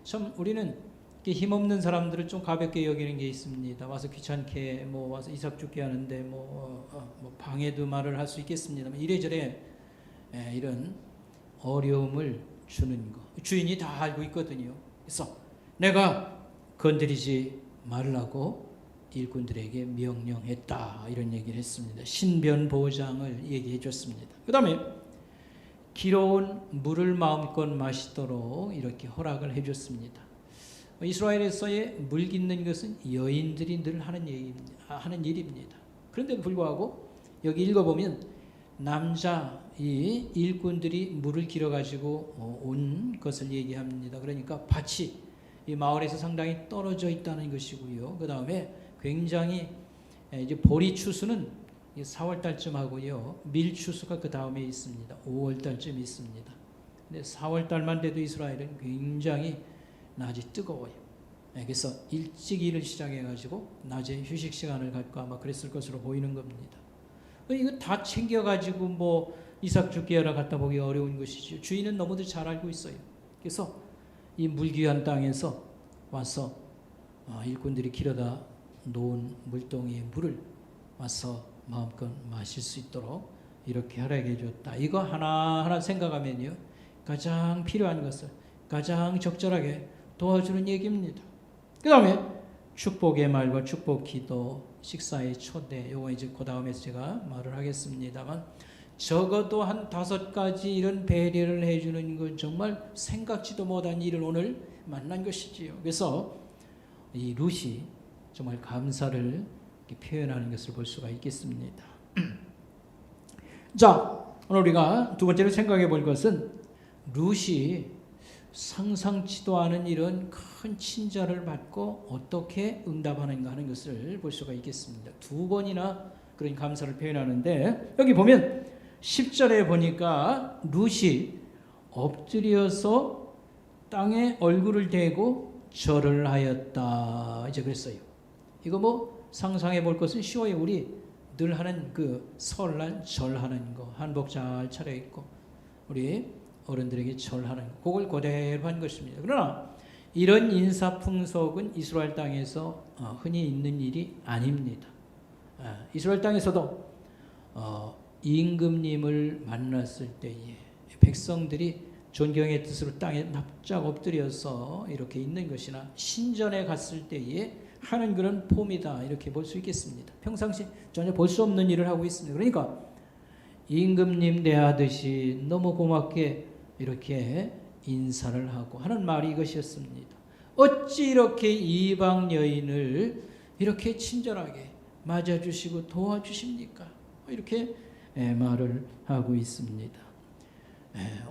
[SPEAKER 2] 참 우리는 힘없는 사람들을 좀 가볍게 여기는 게 있습니다. 와서 귀찮게 뭐 와서 이삭 죽게 하는데 뭐 방해도 말을 할 수 있겠습니다만, 이래저래 이런 어려움을 주는 거 주인이 다 알고 있거든요. 그래서 내가 건드리지 말라고 일꾼들에게 명령했다, 이런 얘기를 했습니다. 신변 보장을 얘기해 줬습니다. 그 다음에 기러운 물을 마음껏 마시도록 이렇게 허락을 해 줬습니다. 이스라엘에서의 물 깃는 것은 여인들이 늘 하는 일입니다. 그런데도 불구하고 여기 읽어보면 남자 이 일꾼들이 물을 길어가지고 온 것을 얘기합니다. 그러니까 밭이 이 마을에서 상당히 떨어져 있다는 것이고요. 그 다음에 굉장히 이제 보리 추수는 4월 달쯤 하고요, 밀 추수가 그 다음에 있습니다. 5월 달쯤 있습니다. 근데 4월 달만 돼도 이스라엘은 굉장히 낮이 뜨거워요. 그래서 일찍 일을 시작해가지고 낮에 휴식 시간을 갖고 아마 그랬을 것으로 보이는 겁니다. 이거 다 챙겨가지고 뭐 이삭 죽게 하러 갖다 보기 어려운 것이죠. 주인은 너무들 잘 알고 있어요. 그래서 이 물귀한 땅에서 와서 일꾼들이 길어다 놓은 물동이의 물을 와서 마음껏 마실 수 있도록 이렇게 허락해 줬다. 이거 하나하나 생각하면요, 가장 필요한 것을 가장 적절하게 도와주는 얘기입니다. 그 다음에 축복의 말과 축복 기도, 식사의 초대, 요거 이제 그 다음에 제가 말을 하겠습니다만, 적어도 한 5가지 이런 배려를 해주는 건 정말 생각지도 못한 일을 오늘 만난 것이지요. 그래서 이 룻이 정말 감사를 이렇게 표현하는 것을 볼 수가 있겠습니다. 자, 오늘 우리가 두 번째로 생각해 볼 것은 룻이 상상치도 않은 이런 큰 친절을 받고 어떻게 응답하는가 하는 것을 볼 수가 있겠습니다. 2번이나 그런 감사를 표현하는데 여기 보면 10절에 보니까 룻이 엎드려서 땅에 얼굴을 대고 절을 하였다. 이제 그랬어요. 이거 뭐 상상해 볼 것은 쉬워요. 우리 늘 하는 그 설날 절하는 거, 한복 잘 차려입고 우리 어른들에게 절하는 거, 그걸 그대로 한 것입니다. 그러나 이런 인사풍속은 이스라엘 땅에서 흔히 있는 일이 아닙니다. 이스라엘 땅에서도 임금님을 만났을 때에 백성들이 존경의 뜻으로 땅에 납작 엎드려서 이렇게 있는 것이나 신전에 갔을 때에 하는 그런 폼이다 이렇게 볼 수 있겠습니다. 평상시 전혀 볼 수 없는 일을 하고 있습니다. 그러니까 임금님 대하듯이 너무 고맙게 이렇게 인사를 하고 하는 말이 이것이었습니다. 어찌 이렇게 이방 여인을 이렇게 친절하게 맞아주시고 도와주십니까? 이렇게 말을 하고 있습니다.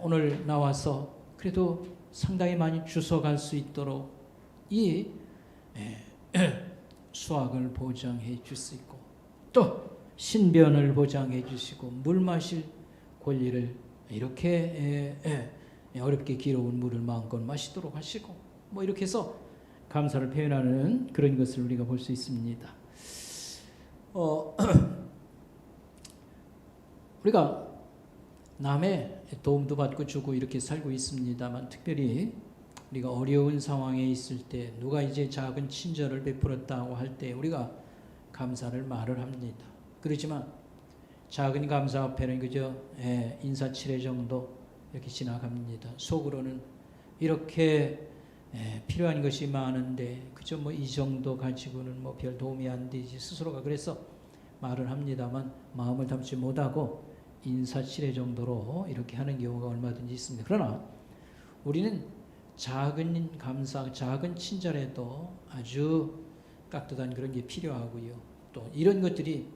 [SPEAKER 2] 오늘 나와서 그래도 상당히 많이 주워갈 수 있도록 이 수확을 보장해 줄 수 있고 또 신변을 보장해 주시고 물 마실 권리를 이렇게 어렵게 길어온 물을 마음껏 마시도록 하시고 뭐 이렇게 해서 감사를 표현하는 그런 것을 우리가 볼 수 있습니다. 우리가 남의 도움도 받고 주고 이렇게 살고 있습니다만 특별히 우리가 어려운 상황에 있을 때 누가 이제 작은 친절을 베풀었다고 할 때 우리가 감사를 말을 합니다. 그렇지만 작은 감사 앞에는 그저 인사치레 정도 이렇게 지나갑니다. 속으로는 이렇게 필요한 것이 많은데 그저 뭐 이 정도 가지고는 뭐 별 도움이 안 되지 스스로가 그래서 말을 합니다만 마음을 담지 못하고 인사치레 정도로 이렇게 하는 경우가 얼마든지 있습니다. 그러나 우리는 작은 감사, 작은 친절에도 아주 깍듯한 그런 게 필요하고요. 또 이런 것들이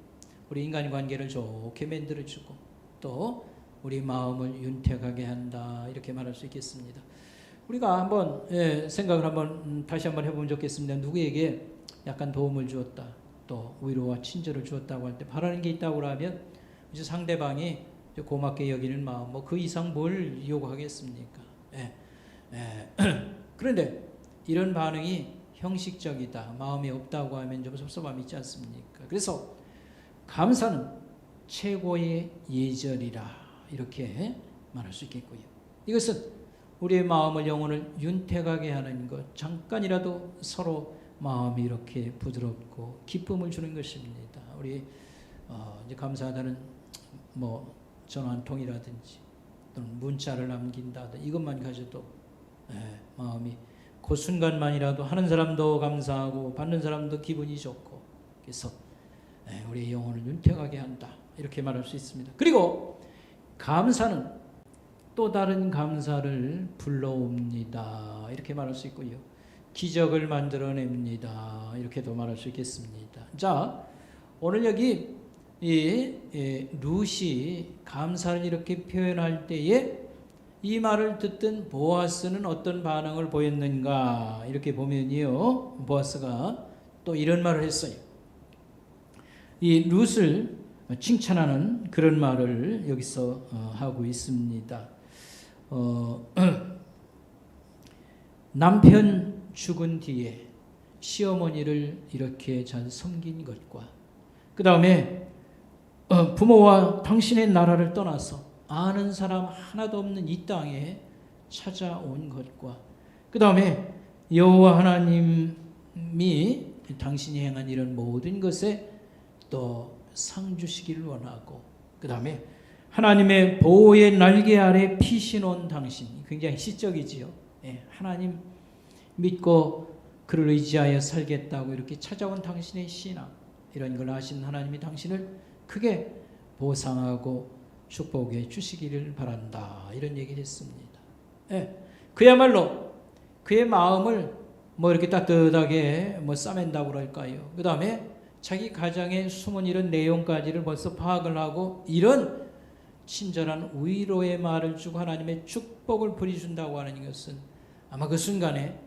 [SPEAKER 2] 우리 인간관계를 좋게 만들어주고 또 우리 마음을 윤택하게 한다 이렇게 말할 수 있겠습니다. 우리가 한번 생각을 한번 다시 한번 해보면 좋겠습니다. 누구에게 약간 도움을 주었다 또 위로와 친절을 주었다고 할 때 바라는 게 있다고 하면 이제 상대방이 고맙게 여기는 마음 뭐 그 이상 뭘 요구하겠습니까? 그런데 이런 반응이 형식적이다 마음이 없다고 하면 좀 섭섭함이 있지 않습니까? 그래서 감사는 최고의 예절이라 이렇게 말할 수 있겠고요. 이것은 우리의 마음을 영혼을 윤택하게 하는 것 잠깐이라도 서로 마음이 이렇게 부드럽고 기쁨을 주는 것입니다. 우리 이제 감사하다는 뭐 전화 한 통이라든지 또는 문자를 남긴다든지 이것만 가져도 마음이 그 순간만이라도 하는 사람도 감사하고 받는 사람도 기분이 좋고 그래서 우리의 영혼을 윤택하게 한다 이렇게 말할 수 있습니다. 그리고 감사는 또 다른 감사를 불러옵니다 이렇게 말할 수 있고요. 기적을 만들어냅니다 이렇게도 말할 수 있겠습니다. 자, 오늘 여기 룻이 감사를 이렇게 표현할 때에 이 말을 듣던 보아스는 어떤 반응을 보였는가 이렇게 보면요. 보아스가 또 이런 말을 했어요. 이 룻을 칭찬하는 그런 말을 여기서 하고 있습니다. 남편 죽은 뒤에 시어머니를 이렇게 잘 섬긴 것과 그 다음에 부모와 당신의 나라를 떠나서 아는 사람 하나도 없는 이 땅에 찾아온 것과 그 다음에 여호와 하나님이 당신이 행한 이런 모든 것에 또 상 주시기를 원하고 그 다음에 하나님의 보호의 날개 아래 피신 온 당신 굉장히 시적이지요. 하나님 믿고 그를 의지하여 살겠다고 이렇게 찾아온 당신의 신앙 이런 걸 아신 하나님이 당신을 크게 보상하고 축복해 주시기를 바란다. 이런 얘기를 했습니다. 예, 그야말로 그의 마음을 뭐 이렇게 따뜻하게 뭐 싸맨다고 그럴까요? 그 다음에 자기 가정에 숨은 이런 내용까지를 벌써 파악을 하고 이런 친절한 위로의 말을 주고 하나님의 축복을 부리준다고 하는 것은 아마 그 순간에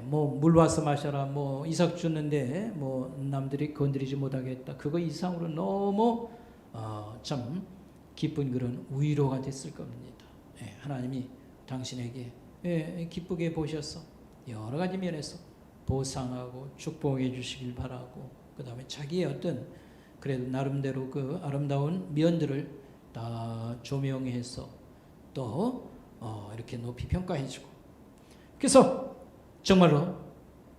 [SPEAKER 2] 뭐 물 와서 마셔라, 뭐 이삭 줬는데 뭐 남들이 건드리지 못하겠다, 그거 이상으로 너무 참 기쁜 그런 위로가 됐을 겁니다. 하나님이 당신에게 기쁘게 보셔서 여러 가지 면에서 보상하고 축복해 주시길 바라고, 그 다음에 자기의 어떤 그래도 나름대로 그 아름다운 면들을 다 조명해서 또 이렇게 높이 평가해 주고, 그래서 정말로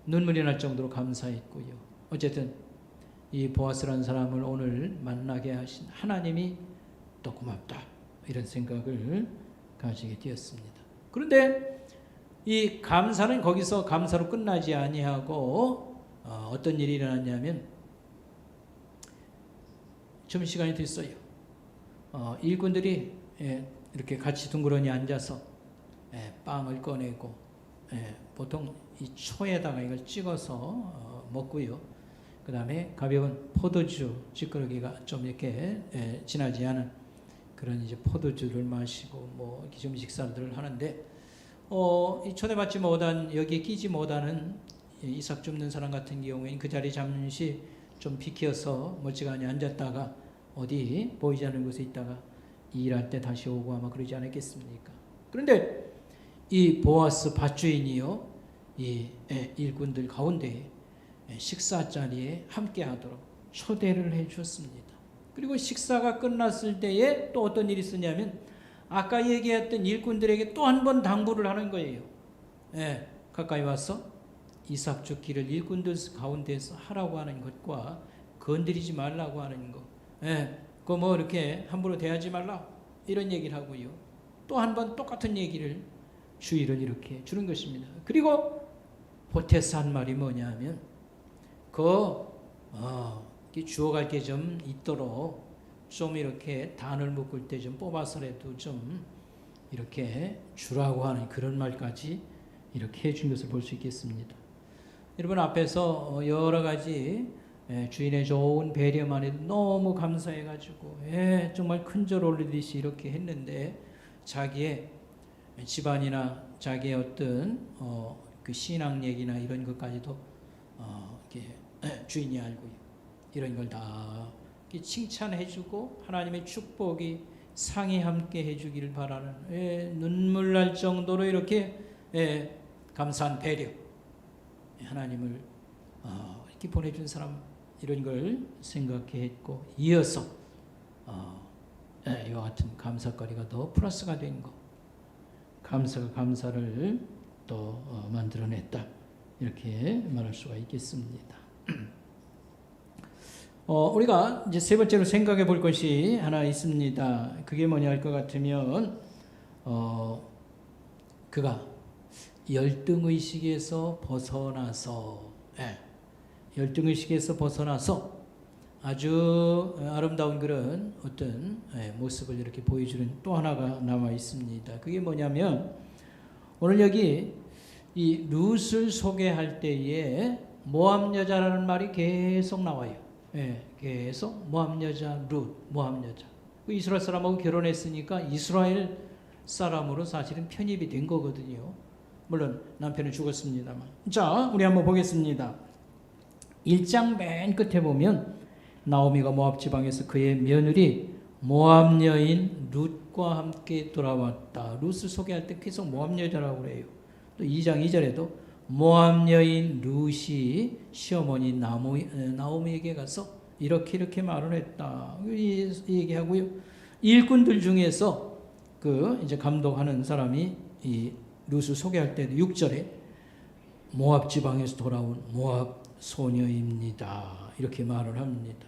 [SPEAKER 2] 눈물이 날 정도로 감사했고요. 어쨌든 이 보아스라는 사람을 오늘 만나게 하신 하나님이 또 고맙다, 이런 생각을 가지게 되었습니다. 그런데 이 감사는 거기서 감사로 끝나지 아니하고 어떤 일이 일어났냐면 점심시간이 됐어요. 일꾼들이 이렇게 같이 둥그러니 앉아서 빵을 꺼내고 보통 이 초에다가 이걸 찍어서 먹고요. 그 다음에 가벼운 포도주, 찌꺼기가 좀 이렇게 진하지 않은 그런 이제 포도주를 마시고 뭐 이렇게 좀 식사들을 하는데, 이 초대받지 못한, 여기에 끼지 못하는 이삭 줍는 사람 같은 경우에는 그 자리 잠시 좀 비켜서 멀찌감치 앉았다가 어디 보이지 않는 곳에 있다가 일할 때 다시 오고 아마 그러지 않았겠습니까? 그런데 이 보아스 밭주인이요, 이 일꾼들 가운데 식사 자리에 함께 하도록 초대를 해 주었습니다. 그리고 식사가 끝났을 때에 또 어떤 일이 있었냐면 아까 얘기했던 일꾼들에게 또 한 번 당부를 하는 거예요. 가까이 와서 이삭 줍기를 일꾼들 가운데서 하라고 하는 것과 건드리지 말라고 하는 것, 그거 뭐 이렇게 함부로 대하지 말라, 이런 얘기를 하고요. 또 한 번 똑같은 얘기를, 주의를 이렇게 주는 것입니다. 그리고 보태서 한 말이 뭐냐면 주워갈 게 좀 있도록 좀 이렇게 단을 묶을 때 좀 뽑아서라도 좀 이렇게 주라고 하는 그런 말까지 이렇게 해준 것을 볼 수 있겠습니다. 여러분 앞에서 여러 가지 주인의 좋은 배려만 해도 너무 감사해가지고 정말 큰절 올리듯이 이렇게 했는데, 자기의 집안이나 자기의 어떤 그 신앙 얘기나 이런 것까지도 이렇게 주인이 알고요. 이런 걸 다 칭찬해주고 하나님의 축복이 상이 함께 해주기를 바라는, 눈물 날 정도로 이렇게 감사한 배려, 하나님을 이렇게 보내준 사람, 이런 걸 생각해 했고, 이어서 이와 같은 감사거리가 더 플러스가 된 것, 감사가 감사를 또 만들어냈다, 이렇게 말할 수가 있겠습니다. 우리가 이제 세 번째로 생각해 볼 것이 하나 있습니다. 그게 뭐냐 할 것 같으면 그가 열등의식에서 벗어나서 열등의식에서 벗어나서 아주 아름다운 그런 어떤 모습을 이렇게 보여주는 또 하나가 남아 있습니다. 그게 뭐냐면 오늘 여기 이 룻을 소개할 때에 모압 여자라는 말이 계속 나와요. 계속 모압 여자 룻, 모압 여자. 이스라엘 사람하고 결혼했으니까 이스라엘 사람으로 사실은 편입이 된 거거든요. 물론 남편은 죽었습니다만. 자, 우리 한번 보겠습니다. 1장 맨 끝에 보면 나오미가 모압 지방에서 그의 며느리 모압 여인 룻과 함께 돌아왔다. 룻을 소개할 때 계속 모압 여자라고 그래요. 또 2장 2절에도 모압 여인 룻이 시어머니 나오미에게 가서 이렇게 말을 했다, 이 얘기하고요. 일꾼들 중에서 그 이제 감독하는 사람이 이 룻을 소개할 때 6절에 모압 지방에서 돌아온 모압 소녀입니다, 이렇게 말을 합니다.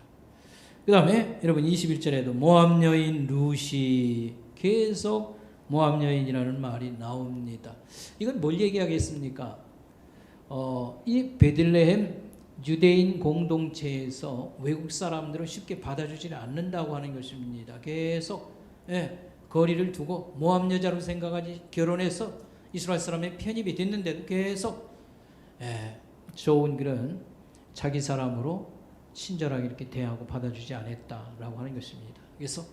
[SPEAKER 2] 그 다음에 여러분 21절에도 모압 여인 룻이 계속 모압 여인이라는 말이 나옵니다. 이건 뭘 얘기하겠습니까? 이 베들레헴 유대인 공동체에서 외국 사람들을 쉽게 받아주지 않는다고 하는 것입니다. 계속 거리를 두고 모함 여자로 생각하지 결혼해서 이스라엘 사람의 편입이 됐는데도 계속 좋은 그런 자기 사람으로 친절하게 이렇게 대하고 받아주지 않았다라고 하는 것입니다. 그래서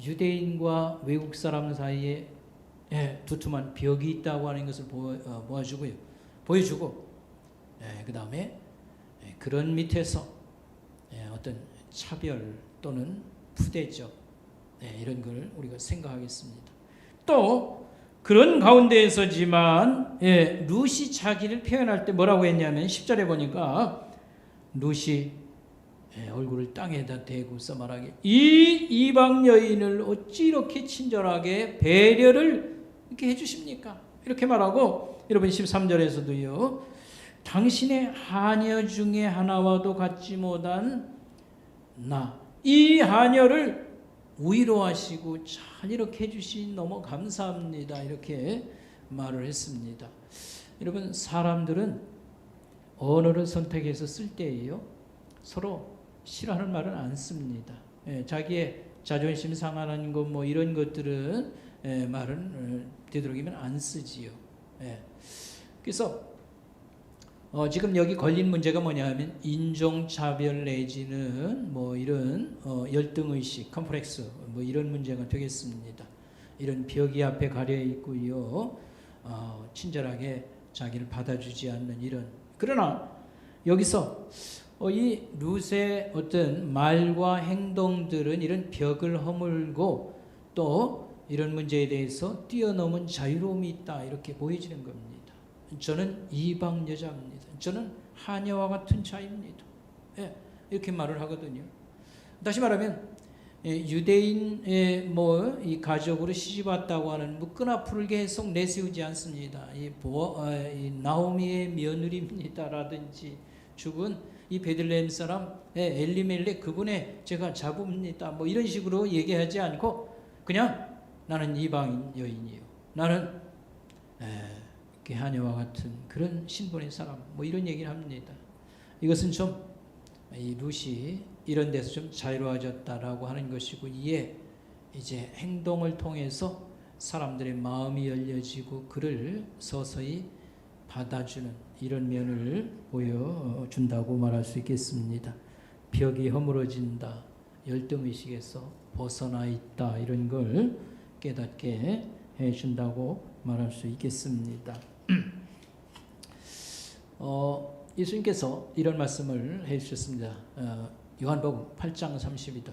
[SPEAKER 2] 유대인과 외국 사람 사이에 두툼한 벽이 있다고 하는 것을 보여주고 그 다음에 그런 밑에서 어떤 차별 또는 푸대적 이런 걸 우리가 생각하겠습니다. 또 그런 가운데에서지만 룻이 자기를 표현할 때 뭐라고 했냐면 10절에 보니까 룻이 얼굴을 땅에다 대고서 말하기 이 이방 여인을 어찌 이렇게 친절하게 배려를 이렇게 해주십니까? 이렇게 말하고 여러분 13절에서도요. 당신의 하녀 중에 하나와도 같지 못한 이 하녀를 위로하시고 잘 이렇게 해주신 너무 감사합니다. 이렇게 말을 했습니다. 여러분 사람들은 언어를 선택해서 쓸 때에요. 서로 싫어하는 말은 안 씁니다. 자기의 자존심 상하는 것 뭐 이런 것들은 말은 되도록이면 안 쓰지요. 그래서 지금 여기 걸린 문제가 뭐냐면 인종차별 내지는 뭐 이런 열등의식, 컴플렉스 뭐 이런 문제가 되겠습니다. 이런 벽이 앞에 가려 있고요. 친절하게 자기를 받아주지 않는 이런. 그러나 여기서 이 룻의 어떤 말과 행동들은 이런 벽을 허물고 또 이런 문제에 대해서 뛰어넘은 자유로움이 있다 이렇게 보여지는 겁니다. 저는 이방 여자입니다. 저는 하녀와 같은 자입니다. 이렇게 말을 하거든요. 다시 말하면 유대인의 이 가족으로 시집 왔다고 하는 끈앞을 계속 내세우지 않습니다. 이 나오미의 며느리입니다라든지 죽은 이 베들레헴 사람 엘리멜렉 그분의 제가 자부입니다. 뭐 이런 식으로 얘기하지 않고 그냥 나는 이방인 여인이에요. 나는 하녀와 같은 그런 신분의 사람 뭐 이런 얘기를 합니다. 이것은 좀 이 룻이 이런 데서 좀 자유로워졌다라고 하는 것이고 이에 이제 행동을 통해서 사람들의 마음이 열려지고 그를 서서히 받아주는 이런 면을 보여준다고 말할 수 있겠습니다. 벽이 허물어진다, 열등의식에서 벗어나 있다 이런 걸 깨닫게 해준다고 말할 수 있겠습니다. 예수님께서 이런 말씀을 해주셨습니다. 요한복음 8장 32절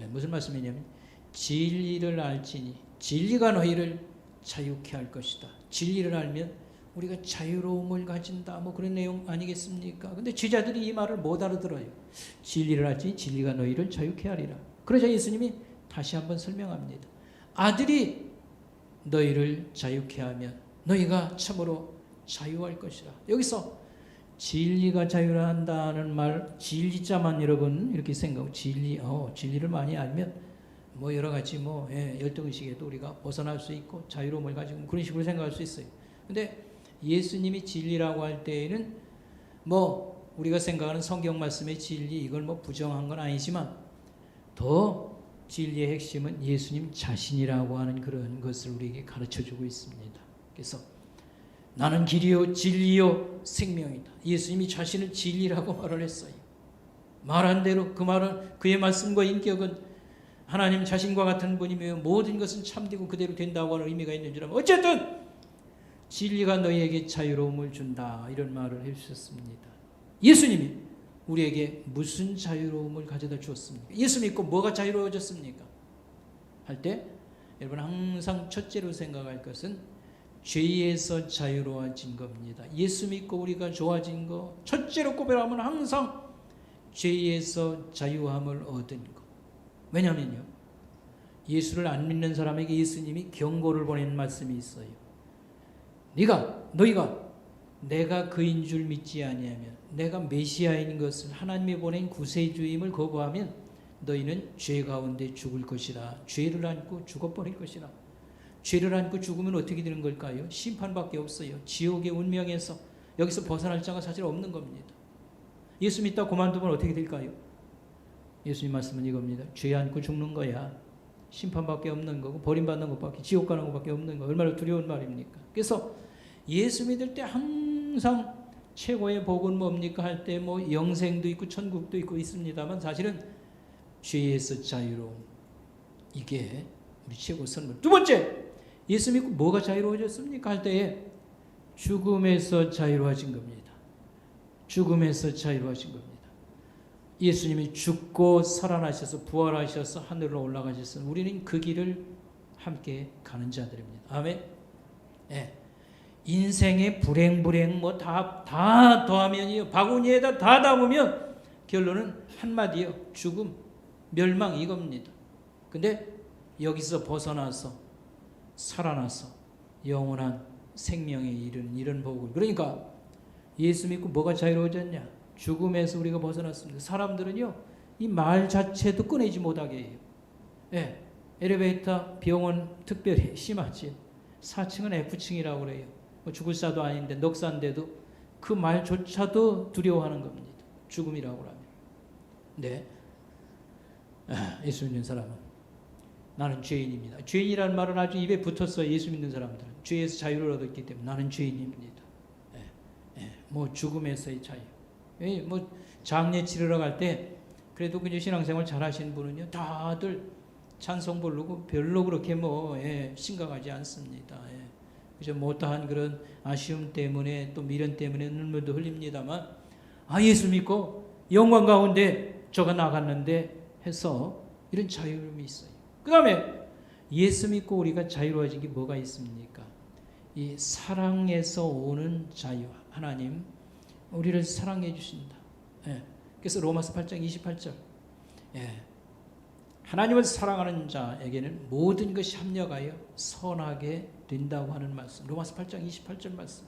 [SPEAKER 2] 무슨 말씀이냐면 진리를 알지니 진리가 너희를 자유케 할 것이다. 진리를 알면 우리가 자유로움을 가진다 뭐 그런 내용 아니겠습니까? 근데 제자들이 이 말을 못 알아들어요. 진리를 알지니 진리가 너희를 자유케 하리라. 그러자 예수님이 다시 한번 설명합니다. 아들이 너희를 자유케 하면 너희가 참으로 자유할 것이라. 여기서 진리가 자유한다는 말, 진리자만 여러분 이렇게 생각하고 진리를 많이 알면 뭐 여러 가지 열등의식에도 우리가 벗어날 수 있고 자유로움을 가지고 그런 식으로 생각할 수 있어요. 근데 예수님이 진리라고 할 때에는 뭐 우리가 생각하는 성경 말씀의 진리 이걸 뭐 부정한 건 아니지만 더 진리의 핵심은 예수님 자신이라고 하는 그런 것을 우리에게 가르쳐주고 있습니다. 그래서 나는 길이요 진리요 생명이다. 예수님이 자신을 진리라고 말을 했어요. 말한 대로 그 말은 그의 말씀과 인격은 하나님 자신과 같은 분이며 모든 것은 참되고 그대로 된다고 하는 의미가 있는 줄 알면 어쨌든 진리가 너희에게 자유로움을 준다 이런 말을 해주셨습니다. 예수님이 우리에게 무슨 자유로움을 가져다 주었습니까? 예수 믿고 뭐가 자유로워졌습니까? 할 때 여러분 항상 첫째로 생각할 것은 죄에서 자유로워진 겁니다. 예수 믿고 우리가 좋아진 거 첫째로 꼽으라면 항상 죄에서 자유함을 얻은 거. 왜냐면요 예수를 안 믿는 사람에게 예수님이 경고를 보내는 말씀이 있어요. 너희가 내가 그인 줄 믿지 아니하면 내가 메시아인 것을 하나님이 보낸 구세주임을 거부하면 너희는 죄 가운데 죽을 것이라. 죄를 안고 죽어버릴 것이라. 죄를 안고 죽으면 어떻게 되는 걸까요? 심판밖에 없어요. 지옥의 운명에서 여기서 벗어날 자가 사실 없는 겁니다. 예수 믿다 그만두면 어떻게 될까요? 예수님 말씀은 이겁니다. 죄 안고 죽는 거야. 심판밖에 없는 거고 버림받는 것밖에, 지옥 가는 것밖에 없는 거. 얼마나 두려운 말입니까? 그래서 예수 믿을 때 항상 최고의 복은 뭡니까 할 때 뭐 영생도 있고 천국도 있고 있습니다만 사실은 죄에서 자유로움, 이게 우리 최고 선물. 두 번째, 예수 믿고 뭐가 자유로워졌습니까 할 때에 죽음에서 자유로워진 겁니다. 죽음에서 자유로워진 겁니다. 예수님이 죽고 살아나셔서 부활하셔서 하늘로 올라가셔서 우리는 그 길을 함께 가는 자들입니다. 아멘. 예. 인생의 불행 뭐 다 더하면요, 바구니에다 다 담으면 결론은 한마디요, 죽음, 멸망 이겁니다. 근데 여기서 벗어나서 살아나서 영원한 생명에 이르는 이런 복을, 그러니까 예수 믿고 뭐가 자유로워졌냐? 죽음에서 우리가 벗어났습니다. 사람들은요, 이 말 자체도 꺼내지 못하게 해요. 예, 엘리베이터, 병원 특별히 심하지. 4층은 F층이라고 그래요. 뭐 죽을 사도 아닌데 넉사인데도 그 말조차도 두려워하는 겁니다. 죽음이라고 하면. 네, 예수 믿는 사람은 나는 죄인입니다. 죄인이라는 말은 아주 입에 붙었어요. 예수 믿는 사람들은 죄에서 자유를 얻었기 때문에 나는 죄인입니다. 뭐 죽음에서의 자유. 뭐 장례 치르러 갈 때 그래도 그냥 신앙생활 잘하시는 분은요, 다들 찬송 부르고 별로 그렇게 뭐 심각하지 않습니다. 그저 못다한 그런 아쉬움 때문에 또 미련 때문에 눈물도 흘립니다만, 예수 믿고 영광 가운데 저가 나갔는데 해서 이런 자유로움이 있어요. 그 다음에 예수 믿고 우리가 자유로워진 게 뭐가 있습니까? 이 사랑에서 오는 자유. 하나님 우리를 사랑해 주신다. 그래서 로마서 8장 28절, 하나님을 사랑하는 자에게는 모든 것이 합력하여 선하게 된다고 하는 말씀. 로마서 8장 28절 말씀.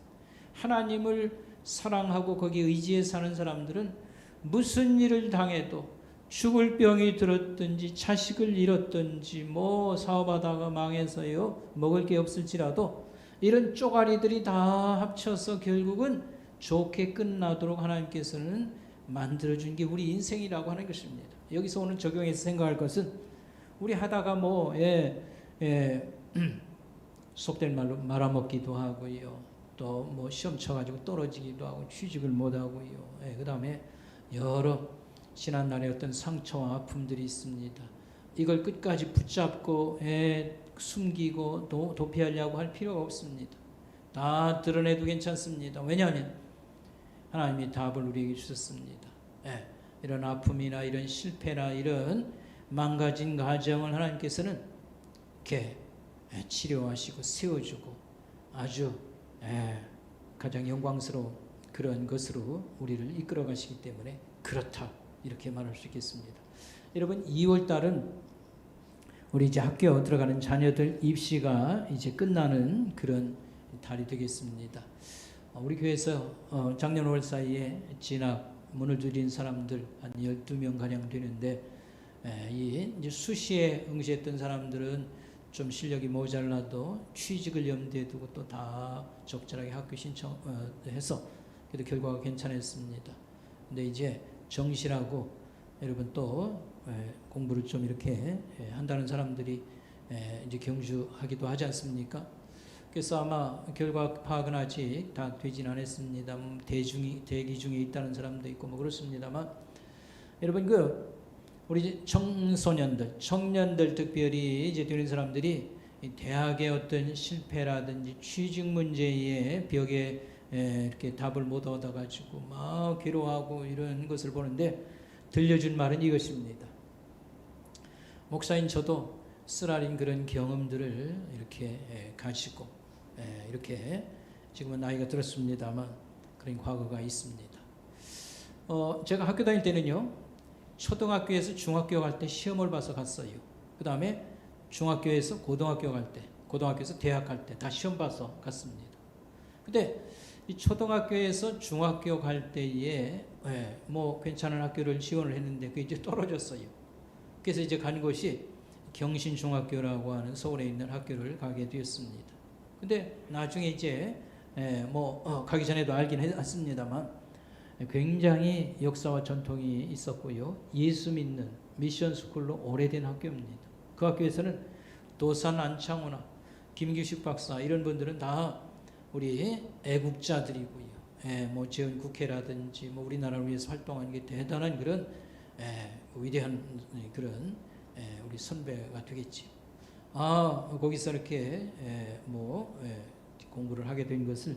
[SPEAKER 2] 하나님을 사랑하고 거기에 의지해 사는 사람들은 무슨 일을 당해도, 죽을 병이 들었든지 자식을 잃었든지 뭐 사업하다가 망해서요 먹을 게 없을지라도 이런 쪼가리들이 다 합쳐서 결국은 좋게 끝나도록 하나님께서는 만들어준 게 우리 인생이라고 하는 것입니다. 여기서 오늘 적용해서 생각할 것은, 우리 하다가 속된 말로 말아먹기도 하고요, 또 뭐 시험 쳐가지고 떨어지기도 하고 취직을 못하고요, 그 다음에 여러 지난날의 어떤 상처와 아픔들이 있습니다. 이걸 끝까지 붙잡고 숨기고 도피하려고 할 필요가 없습니다. 다 드러내도 괜찮습니다. 왜냐하면 하나님이 답을 우리에게 주셨습니다. 이런 아픔이나 이런 실패나 이런 망가진 가정을 하나님께서는 이렇게 치료하시고 세워주고 아주 가장 영광스러운 그런 것으로 우리를 이끌어 가시기 때문에 그렇다, 이렇게 말할 수 있겠습니다. 여러분, 2월 달은 우리 이제 학교 들어가는 자녀들 입시가 이제 끝나는 그런 달이 되겠습니다. 우리 교회에서 작년 5월 사이에 진학 문을 들인 사람들 한 12명 가량 되는데, 이제 수시에 응시했던 사람들은 좀 실력이 모자라도 취직을 염두에 두고 또 다 적절하게 학교 신청해서 그래도 결과가 괜찮았습니다. 근데 이제 정시라고 여러분 또 공부를 좀 이렇게 한다는 사람들이 이제 경주하기도 하지 않습니까? 그래서 아마 결과 파악은 아직 다 되진 않았습니다. 대기 중에 있다는 사람도 있고 뭐 그렇습니다만, 여러분 우리 청년들 특별히 이제 되는 사람들이 대학의 어떤 실패라든지 취직 문제의 벽에 이렇게 답을 못 얻어가지고 막 괴로워하고 이런 것을 보는데, 들려준 말은 이것입니다. 목사인 저도 쓰라린 그런 경험들을 이렇게 가지고 이렇게 지금은 나이가 들었습니다만 그런 과거가 있습니다. 제가 학교 다닐 때는요, 초등학교에서 중학교 갈 때 시험을 봐서 갔어요. 그 다음에 중학교에서 고등학교 갈 때, 고등학교에서 대학 갈 때 다 시험 봐서 갔습니다. 근데 이 초등학교에서 중학교 갈 때에 뭐 괜찮은 학교를 지원을 했는데 그게 이제 떨어졌어요. 그래서 이제 간 곳이 경신중학교라고 하는 서울에 있는 학교를 가게 되었습니다. 근데 나중에 이제 가기 전에도 알긴 했습니다만, 굉장히 역사와 전통이 있었고요. 예수 믿는 미션 스쿨로 오래된 학교입니다. 그 학교에서는 도산 안창호나 김규식 박사 이런 분들은 다 우리 애국자들이고요. 뭐 재헌 국회라든지 뭐 우리나라를 위해서 활동하는 게 대단한 그런 위대한 그런 우리 선배가 되겠지. 거기서 이렇게 공부를 하게 된 것을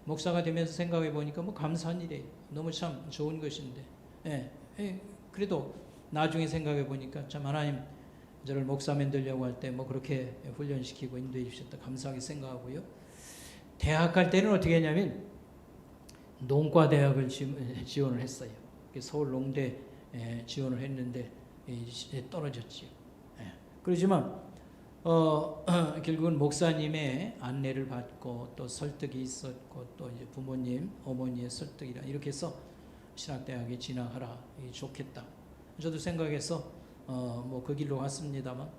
[SPEAKER 2] 목사가 되면서 생각해 보니까 뭐 감사한 일이에요. 너무 참 좋은 것인데, 그래도 나중에 생각해 보니까 참 하나님 저를 목사 만들려고 할 때 뭐 그렇게 훈련시키고 인도해 주셨다 감사하게 생각하고요. 대학 갈 때는 어떻게 했냐면 농과대학을 지원을 했어요. 서울 농대 지원을 했는데 떨어졌지요. 그렇지만 결국은 목사님의 안내를 받고 또 설득이 있었고 또 이제 부모님, 어머니의 설득이라 이렇게 해서 신학대학에 진학하라. 이게 좋겠다. 저도 생각해서 뭐 그 길로 갔습니다만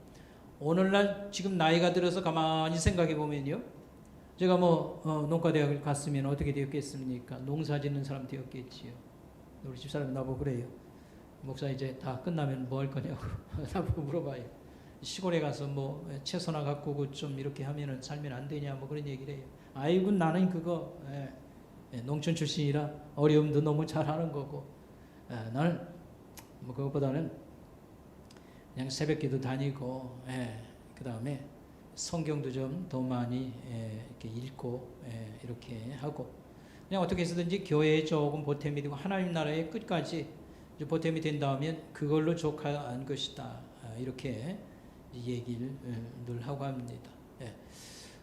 [SPEAKER 2] 오늘날 지금 나이가 들어서 가만히 생각해 보면요. 제가 농과대학을 갔으면 어떻게 되었겠습니까? 농사 짓는 사람 되었겠지요. 우리 집사람 나보고 그래요. 목사 이제 다 끝나면 뭐 할 거냐고 나보고 물어봐요. 시골에 가서 뭐 채소나 가꾸고 좀 이렇게 하면은 살면 안 되냐 뭐 그런 얘기를 해요. 아이고 나는 그거 농촌 출신이라 어려움도 너무 잘하는 거고 나는 뭐 그것보다는 그냥 새벽기도 다니고 그 다음에 성경도 좀 더 많이 이렇게 읽고 이렇게 하고 그냥 어떻게 해서든지 교회에 조금 보탬이 되고 하나님 나라의 끝까지 보탬이 된다면 그걸로 족한 것이다. 이렇게 얘기를 늘 하고 합니다.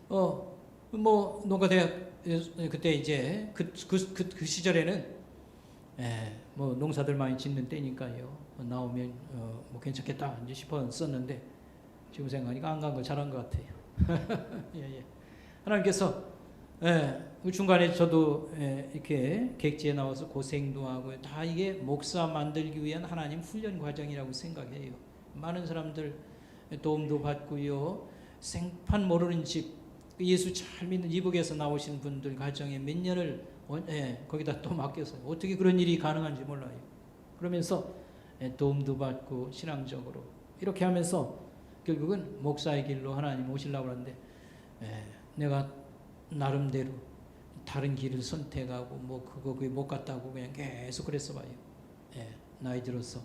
[SPEAKER 2] 뭐 농가대학 그때 이제 그 시절에는 뭐 농사들 많이 짓는 때니까요. 나오면 뭐 괜찮겠다 이제 싶었었는데 지금 생각하니까 안 간 거 잘한 것 같아요. 예. 하나님께서 그 중간에 저도 이렇게 객지에 나와서 고생도 하고 다 이게 목사 만들기 위한 하나님 훈련 과정이라고 생각해요. 많은 사람들 도움도 받고요. 생판 모르는 집 예수 잘 믿는 이북에서 나오신 분들 가정에 몇 년을 거기다 또 맡겼어요. 어떻게 그런 일이 가능한지 몰라요. 그러면서 도움도 받고 신앙적으로 이렇게 하면서 결국은 목사의 길로 하나님 오시려고 하는데 내가 나름대로 다른 길을 선택하고 뭐 그거에 못 갔다고 그냥 계속 그랬어 봐요. 나이 들어서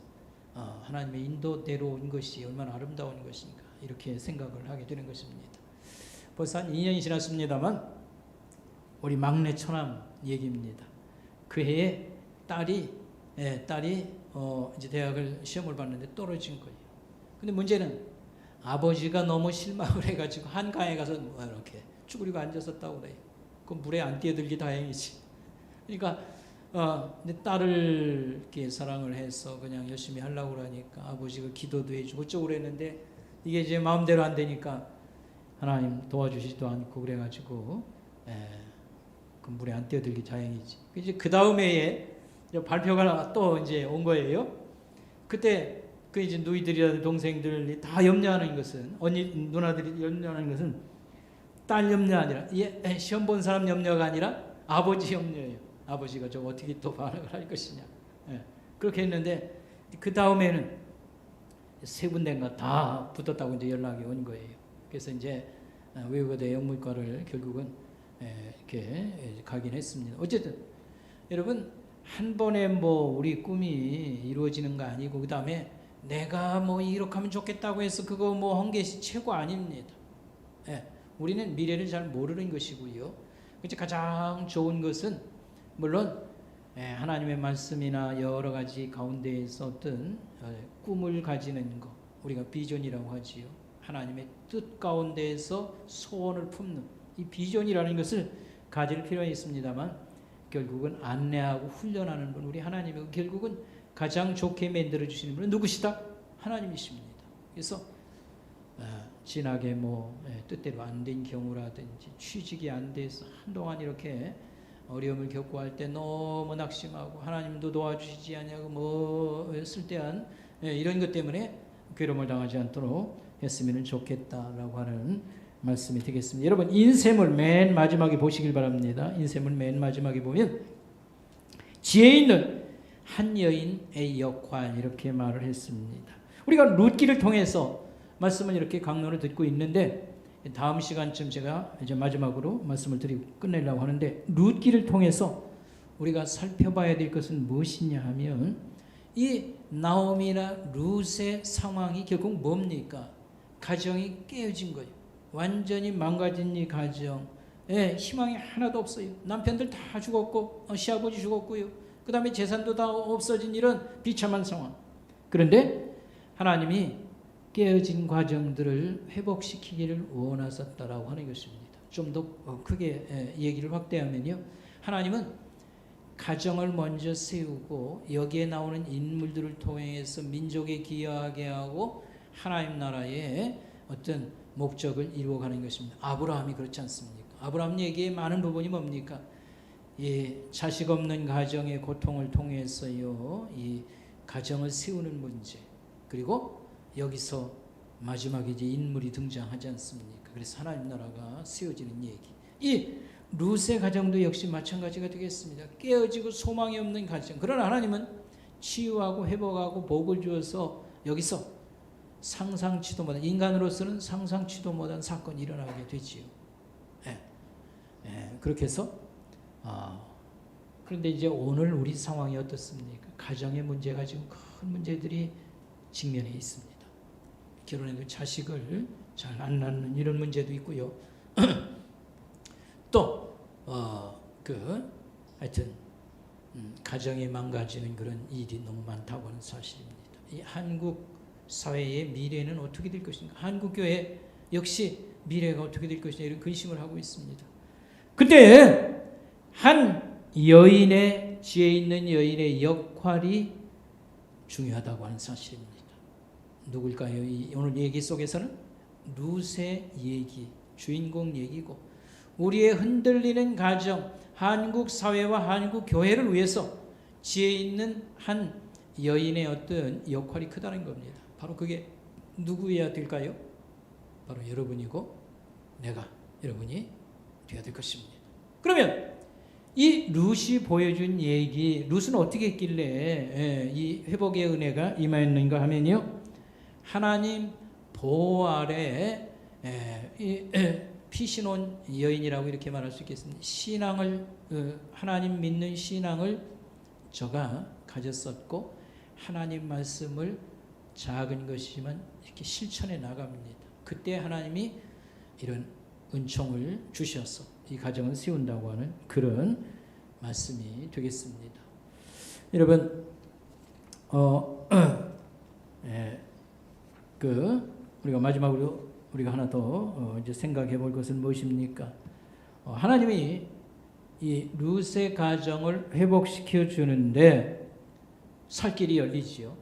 [SPEAKER 2] 하나님의 인도대로 온 것이 얼마나 아름다운 것인가 이렇게 생각을 하게 되는 것입니다. 벌써 한 2년이 지났습니다만 우리 막내 처남 얘기입니다. 그 해에 딸이 이제 대학을 시험을 봤는데 떨어진 거예요. 근데 문제는 아버지가 너무 실망을 해가지고 한강에 가서 이렇게 쭈그리고 앉았었다고 그래요. 그 물에 안 뛰어들기 다행이지. 그러니까 내 딸을 이렇게 사랑을 해서 그냥 열심히 하려고 그러니까 아버지가 기도도 해주고 어쩌고 그랬는데 이게 이제 마음대로 안 되니까 하나님 도와주시지도 않고 그래가지고 그 물에 안 뛰어들기 다행이지. 이제 그 다음에 발표가 또 이제 온 거예요. 그때 그 이제 누이들이라든지 동생들이 다 염려하는 것은 언니 누나들이 염려하는 것은 딸 염려 아니라 시험 본 사람 염려가 아니라 아버지 염려예요. 아버지가 좀 어떻게 또 반응을 할 것이냐. 그렇게 했는데 그 다음에는 세 군데가 다 붙었다고 이제 연락이 온 거예요. 그래서 이제 외국어대 영문과를 결국은 이렇게 가긴 했습니다. 어쨌든 여러분 한 번에 뭐 우리 꿈이 이루어지는 거 아니고 그 다음에 내가 뭐 이렇게 하면 좋겠다고 해서 그거 뭐 한 게 최고 아닙니다. 우리는 미래를 잘 모르는 것이고요. 그래서 가장 좋은 것은 물론 하나님의 말씀이나 여러 가지 가운데에서 어떤 꿈을 가지는 것 우리가 비전이라고 하지요. 하나님의 뜻 가운데에서 소원을 품는 이 비전이라는 것을 가질 필요가 있습니다만 결국은 안내하고 훈련하는 분 우리 하나님이고 결국은 가장 좋게 만들어 주시는 분은 누구시다? 하나님이십니다. 그래서 진하게 뭐 뜻대로 안 된 경우라든지 취직이 안 돼서 한동안 이렇게 어려움을 겪고 할 때 너무 낙심하고 하나님도 도와주시지 않냐고 뭐 쓸데한 이런 것 때문에 괴로움을 당하지 않도록 했으면 좋겠다라고 하는 말씀이 되겠습니다. 여러분 인셈을 맨 마지막에 보시길 바랍니다. 인셈을 맨 마지막에 보면 지혜 있는 한 여인의 역할 이렇게 말을 했습니다. 우리가 룻기를 통해서 말씀을 이렇게 강론을 듣고 있는데 다음 시간쯤 제가 이제 마지막으로 말씀을 드리고 끝내려고 하는데 룻기를 통해서 우리가 살펴봐야 될 것은 무엇이냐 하면 이 나오미나 룻의 상황이 결국 뭡니까? 가정이 깨어진 거예요. 완전히 망가진 이 가정에 희망이 하나도 없어요. 남편들 다 죽었고 시아버지 죽었고요. 그 다음에 재산도 다 없어진 이런 비참한 상황. 그런데 하나님이 깨어진 과정들을 회복시키기를 원하셨다라고 하는 것입니다. 좀 더 크게 얘기를 확대하면요. 하나님은 가정을 먼저 세우고 여기에 나오는 인물들을 통해서 민족에 기여하게 하고 하나님 나라의 어떤 목적을 이루어가는 것입니다. 아브라함이 그렇지 않습니까? 아브라함 얘기의 많은 부분이 뭡니까? 이 자식 없는 가정의 고통을 통해서요, 이 가정을 세우는 문제, 그리고 여기서 마지막에 이제 인물이 등장하지 않습니까? 그래서 하나님 나라가 세워지는 얘기. 이 룻의 가정도 역시 마찬가지가 되겠습니다. 깨어지고 소망이 없는 가정. 그러나 하나님은 치유하고 회복하고 복을 주어서 여기서 상상치도 못한, 인간으로서는 상상치도 못한 사건이 일어나게 되지요. 그렇게 해서 그런데 이제 오늘 우리 상황이 어떻습니까? 가정의 문제가 지금 큰 문제들이 직면해 있습니다. 결혼해도 자식을 잘 안 낳는 이런 문제도 있고요. 또 하여튼 가정이 망가지는 그런 일이 너무 많다고 하는 사실입니다. 이 한국 사회의 미래는 어떻게 될 것인가? 한국 교회 역시 미래가 어떻게 될 것인가 이런 근심을 하고 있습니다. 근데 한 여인의 지혜 있는 여인의 역할이 중요하다고 하는 사실입니다. 누굴까요? 오늘 얘기 속에서는 룻의 얘기, 주인공 얘기고 우리의 흔들리는 가정, 한국 사회와 한국 교회를 위해서 지혜 있는 한 여인의 어떤 역할이 크다는 겁니다. 바로 그게 누구여야 될까요? 바로 여러분이고 내가 여러분이 되어야 될 것입니다. 그러면 이 룻이 보여준 얘기, 룻은 어떻게 했길래 이 회복의 은혜가 임하였는가 하면요, 하나님 보호 아래 피신온 여인이라고 이렇게 말할 수 있겠습니다. 신앙을 하나님 믿는 신앙을 저가 가졌었고 하나님 말씀을 작은 것이지만 이렇게 실천해 나갑니다. 그때 하나님이 이런 은총을 주셔서 이 가정을 세운다고 하는 그런 말씀이 되겠습니다. 여러분, 우리가 마지막으로 우리가 하나 더 이제 생각해 볼 것은 무엇입니까? 하나님이 이 룻의 가정을 회복시켜 주는데 살 길이 열리지요.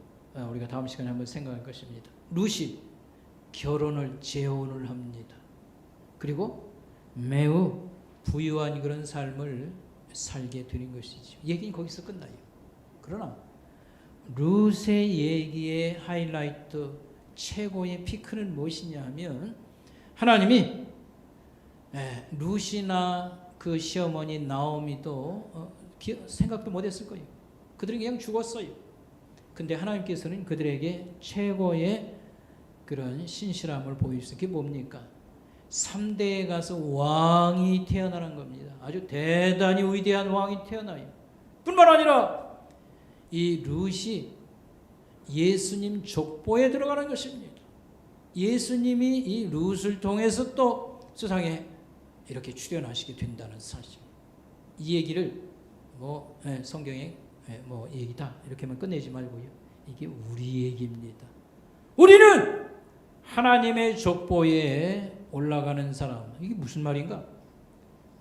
[SPEAKER 2] 우리가 다음 시간에 한번 생각할 것입니다. 룻이 결혼을 재혼을 합니다. 그리고 매우 부유한 그런 삶을 살게 되는 것이죠. 얘기는 거기서 끝나요. 그러나 룻의 얘기의 하이라이트, 최고의 피크는 무엇이냐 하면 하나님이 룻이나 그 시어머니 나오미도 생각도 못했을 거예요. 그들은 그냥 죽었어요. 근데 하나님께서는 그들에게 최고의 그런 신실함을 보여주셨어요. 그게 뭡니까? 3대에 가서 왕이 태어나는 겁니다. 아주 대단히 위대한 왕이 태어나요. 뿐만 아니라 이 룻이 예수님 족보에 들어가는 것입니다. 예수님이 이 룻을 통해서 또 세상에 이렇게 출현하시게 된다는 사실. 이 얘기를 성경에 얘기다 이렇게만 끝내지 말고요. 이게 우리 얘기입니다. 우리는 하나님의 족보에 올라가는 사람. 이게 무슨 말인가?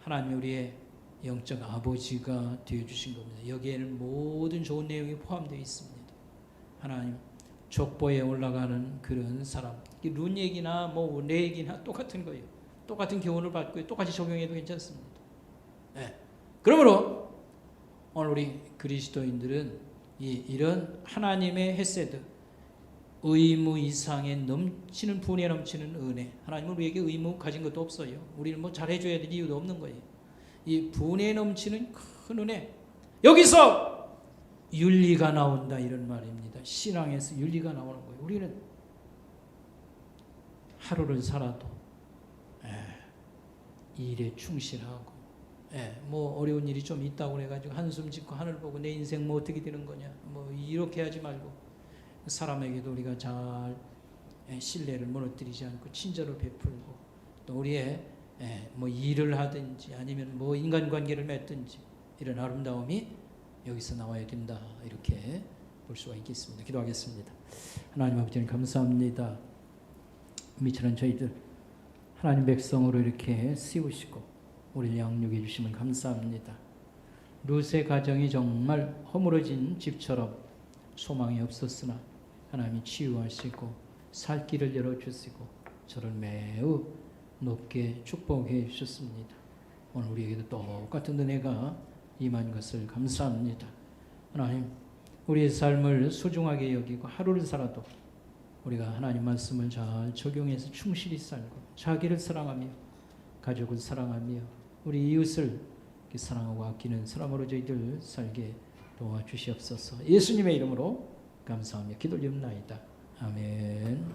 [SPEAKER 2] 하나님이 우리의 영적 아버지가 되어주신 겁니다. 여기에는 모든 좋은 내용이 포함되어 있습니다. 하나님 족보에 올라가는 그런 사람. 룬 얘기나 내 얘기나 똑같은 거예요. 똑같은 교훈을 받고 똑같이 적용해도 괜찮습니다. 그러므로 오늘 우리 그리스도인들은 이런 하나님의 헤세드, 의무 이상의 넘치는 분에 넘치는 은혜. 하나님은 우리에게 의무 가진 것도 없어요. 우리는 잘해줘야 될 이유도 없는 거예요. 이 분에 넘치는 큰 은혜. 여기서 윤리가 나온다 이런 말입니다. 신앙에서 윤리가 나오는 거예요. 우리는 하루를 살아도 일에 충실하고 뭐 어려운 일이 좀 있다고 해가지고 한숨 짓고 하늘 보고 내 인생 뭐 어떻게 되는 거냐 뭐 이렇게 하지 말고 사람에게도 우리가 잘 신뢰를 무너뜨리지 않고 친절을 베풀고 또 우리의 뭐 일을 하든지 아니면 뭐 인간관계를 맺든지 이런 아름다움이 여기서 나와야 된다 이렇게 볼 수가 있겠습니다. 기도하겠습니다. 하나님 아버지 감사합니다. 미처럼 저희들 하나님 백성으로 이렇게 씌우시고 우리를 양육해 주시면 감사합니다. 룻의 가정이 정말 허물어진 집처럼 소망이 없었으나 하나님이 치유하시고 살 길을 열어주시고 저를 매우 높게 축복해 주셨습니다. 오늘 우리에게도 똑같은 은혜가 임한 것을 감사합니다. 하나님 우리의 삶을 소중하게 여기고 하루를 살아도 우리가 하나님 말씀을 잘 적용해서 충실히 살고 자기를 사랑하며 가족을 사랑하며 우리 이웃을 사랑하고 아끼는 사람으로 저희들 살게 도와주시옵소서. 예수님의 이름으로 감사하며 기도드립나이다. 아멘.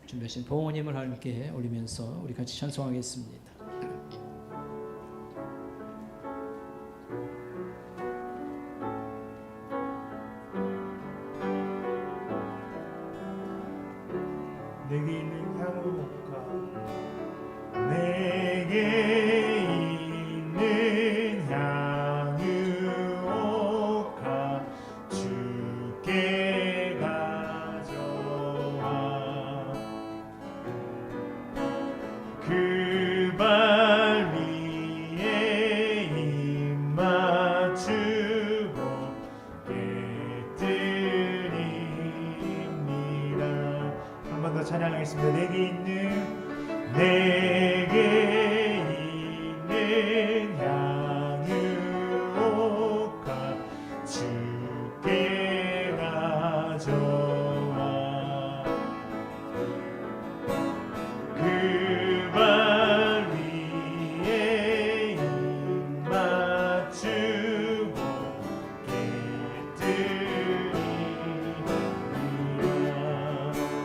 [SPEAKER 2] 준비하신 봉헌임을 함께 올리면서 우리 같이 찬송하겠습니다.
[SPEAKER 1] 내게 있는 향유옥과 내게 있는 향유옥과 주께 가져와 그 발 위에 입 맞추고 깨뜨립니다. 한 번 더 찬양하겠습니다. 내게 있는 향유옥과 주께 가져와 그 발 위에 입 맞추고 깨뜨리라.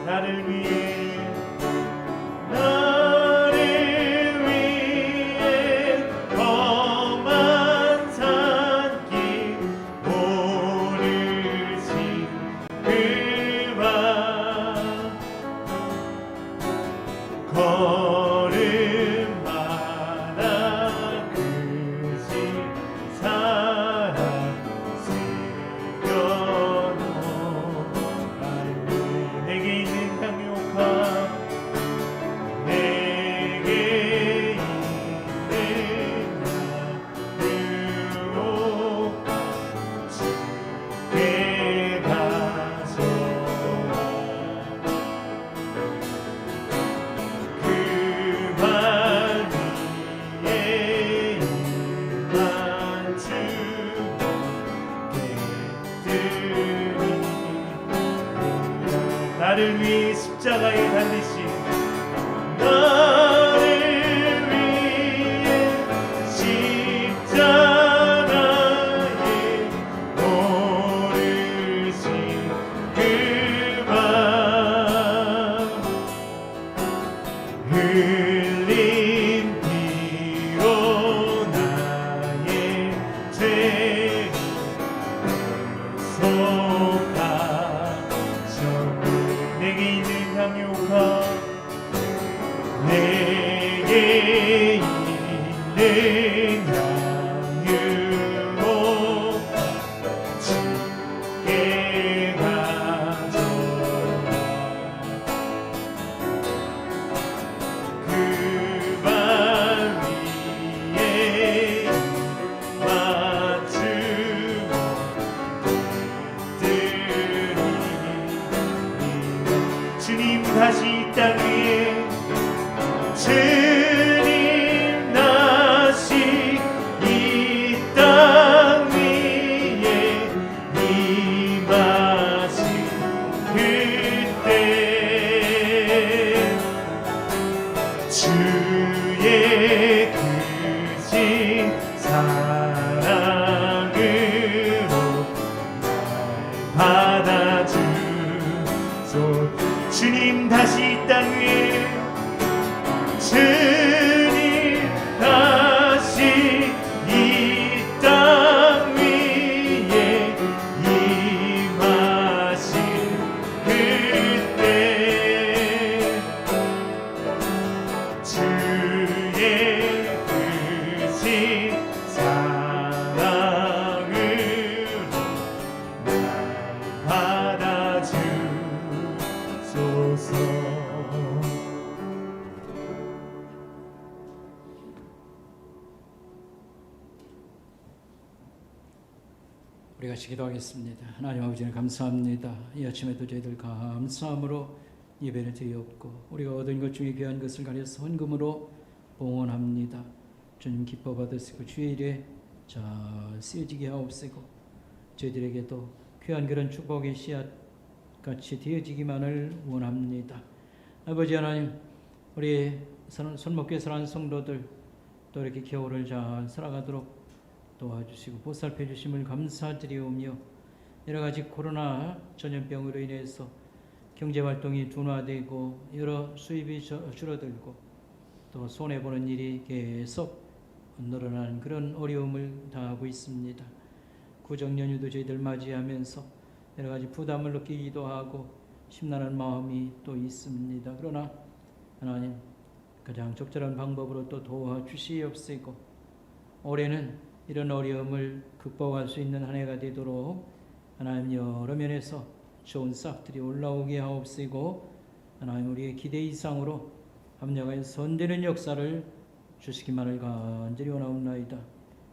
[SPEAKER 1] 나를 위해 험한 산길 오르신 그와 걸음마다 크신 사랑 새겨놓아 내게 있는 향유옥과 내게 있는 향유옥과 주께 가져와 그 발 위에 입 맞추고 깨뜨리라. 나를 위해 십자가에 달리신 나를 위해 십자가에 오르신 그와 흘린 피로 나의 죄를 속하셨네. 내게 있는 향유옥과 내게 있는 향유옥과 주께 가져와 그 발 위에 맞추고 깨뜨리라. 주님 다시 이 땅 위에 주님 다시 이 땅 위에 임하신 그때 주의 크신 사랑으로 주님 다시 이 땅 위에 주님 다시 이 땅 위에 임하신 그때 주의 크신 사랑으로 날 받아주소서.
[SPEAKER 2] 우리 같이 기도하겠습니다. 하나님 아버지는 감사합니다. 이 아침에도 저희들 감사함으로 예배를 드리옵고 우리가 얻은 것 중에 귀한 것을 가려서 헌금으로 봉헌합니다. 주님 기뻐 받으시고 주의 일에 잘 쓰여지게 하옵시고 저희들에게도 귀한 그런 축복의 씨앗같이 되어지기만을 원합니다. 아버지 하나님, 우리 손목교회 사랑하는 성도들 또 이렇게 겨울을 잘 살아가도록 도와주시고 보살펴 주심을 감사드리오며 여러 가지 코로나 전염병으로 인해서 경제활동이 둔화되고 여러 수입이 줄어들고 또 손해보는 일이 계속 늘어나는 그런 어려움을 당하고 있습니다. 구정연휴도 저희들 맞이하면서 여러 가지 부담을 느끼기도 하고 심란한 마음이 또 있습니다. 그러나 하나님, 가장 적절한 방법으로 또 도와주시옵시고 올해는 이런 어려움을 극복할 수 있는 한 해가 되도록 하나님 여러 면에서 좋은 싹들이 올라오게 하옵시고 하나님 우리의 기대 이상으로 합력하여 선되는 역사를 주시기만을 간절히 원하옵나이다.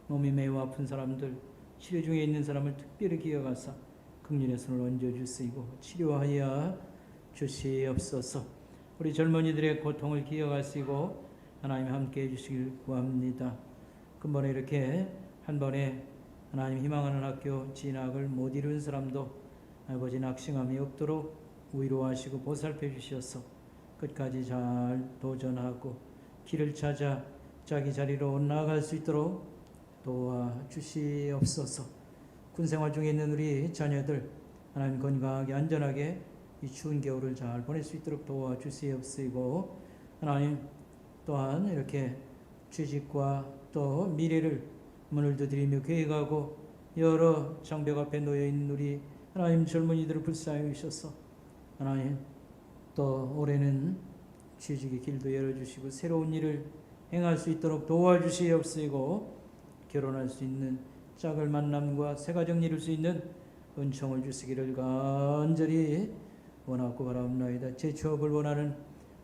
[SPEAKER 2] 몸이 매우 아픈 사람들, 치료 중에 있는 사람을 특별히 기억하사 긍휼의 손을 얹어주시고 치료하여 주시옵소서. 우리 젊은이들의 고통을 기억하시고 하나님 함께 해주시길 구합니다. 근본에 이렇게 한 번에 하나님 희망하는 학교 진학을 못 이룬 사람도 아버지 낙심함이 없도록 위로하시고 보살펴 주셔서 끝까지 잘 도전하고 길을 찾아 자기 자리로 나아갈 수 있도록 도와주시옵소서. 군생활 중에 있는 우리 자녀들 하나님 건강하게 안전하게 이 추운 겨울을 잘 보낼 수 있도록 도와주시옵시고 하나님 또한 이렇게 취직과 또 미래를 문을 두드리며 계획하고 여러 장벽 앞에 놓여있는 우리 하나님 젊은이들을 불쌍히 여기셔서 하나님 또 올해는 취직의 길도 열어주시고 새로운 일을 행할 수 있도록 도와주시옵시고 결혼할 수 있는 짝을 만남과 새가정 이룰 수 있는 은총을 주시기를 간절히 원하고 바라옵나이다. 재취업을 원하는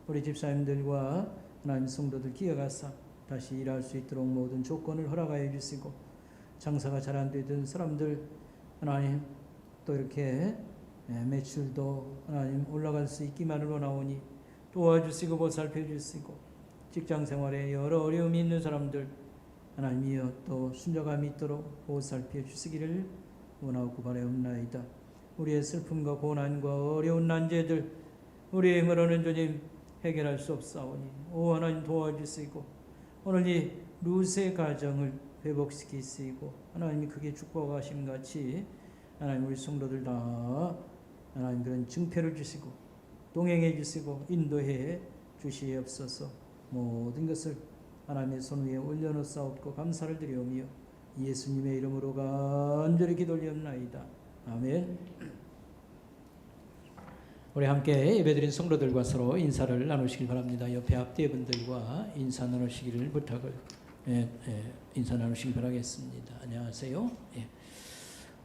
[SPEAKER 2] 우리 집사님들과 하나님 성도들 기억하사 다시 일할 수 있도록 모든 조건을 허락하여 주시고 장사가 잘 안 되던 사람들 하나님 또 이렇게 매출도 하나님 올라갈 수 있기만을 원하오니 도와주시고 보살펴 주시고 직장생활에 여러 어려움이 있는 사람들 하나님이여 또 순종함이 있도록 보살펴 주시기를 원하고 바라옵나이다. 우리의 슬픔과 고난과 어려운 난제들 우리의 힘으로는 주님 해결할 수 없사오니 오 하나님 도와주시고 오늘 이 루세 가정을 회복시키시고 하나님이 크게 축복하심 같이 하나님 우리 성도들 다 하나님 그런 증표를 주시고 동행해 주시고 인도해 주시옵소서. 모든 것을 하나님의 손 위에 올려놓사옵고 감사를 드리오며 예수님의 이름으로 간절히 기도드리옵나이다. 아멘. 우리 함께 예배드린 성도들과 서로 인사를 나누시길 바랍니다. 옆에 앞뒤 분들과 인사 나누시기를 부탁을 인사 나누시길 바라겠습니다. 안녕하세요.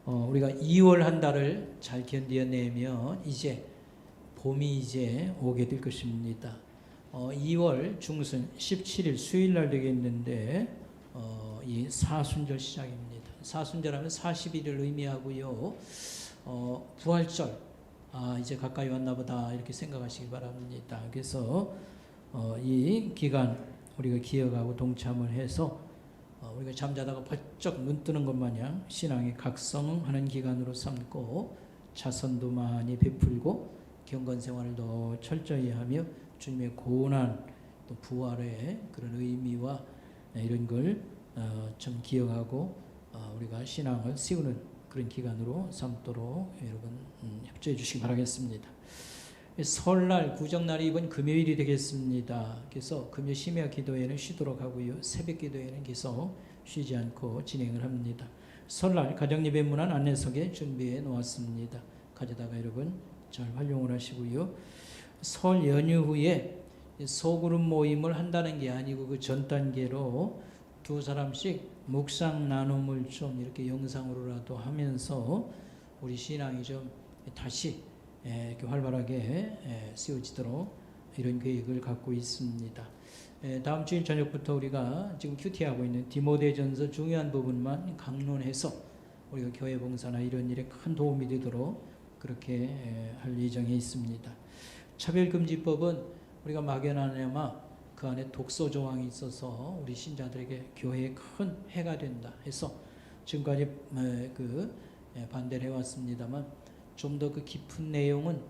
[SPEAKER 2] 우리가 2월 한 달을 잘 견뎌내면 이제 봄이 이제 오게 될 것입니다. 2월 중순 17일 수요일 날 되겠는데 이 사순절 시작입니다. 사순절하면 40일을 의미하고요. 부활절 이제 가까이 왔나 보다 이렇게 생각하시기 바랍니다. 그래서 이 기간 우리가 기억하고 동참을 해서 우리가 잠자다가 번쩍 눈 뜨는 것 마냥 신앙의 각성하는 기간으로 삼고 자선도 많이 베풀고 경건 생활을 더 철저히 하며 주님의 고난 또 부활의 그런 의미와 이런 걸 좀 기억하고 우리가 신앙을 세우는 그런 기간으로 삼도록 여러분 협조해 주시기 바라겠습니다. 설날 구정날이 이번 금요일이 되겠습니다. 그래서 금요 심야 기도회는 쉬도록 하고요. 새벽 기도회는 계속 쉬지 않고 진행을 합니다. 설날 가정예배 문안 안내석에 준비해 놓았습니다. 가져다가 여러분 잘 활용을 하시고요. 설 연휴 후에 소그룹 모임을 한다는 게 아니고 그 전 단계로 두 사람씩 묵상 나눔을 좀 이렇게 영상으로라도 하면서 우리 신앙이 좀 다시 이렇게 활발하게 쓰여지도록 이런 계획을 갖고 있습니다. 다음 주일 저녁부터 우리가 지금 큐티하고 있는 디모데전서 중요한 부분만 강론해서 우리가 교회 봉사나 이런 일에 큰 도움이 되도록 그렇게 할 예정에 있습니다. 차별금지법은 우리가 막연하나마 그 안에 독소 조항이 있어서 우리 신자들에게 교회에 큰 해가 된다 해서 지금까지 반대를 해왔습니다만 좀 더 그 깊은 내용은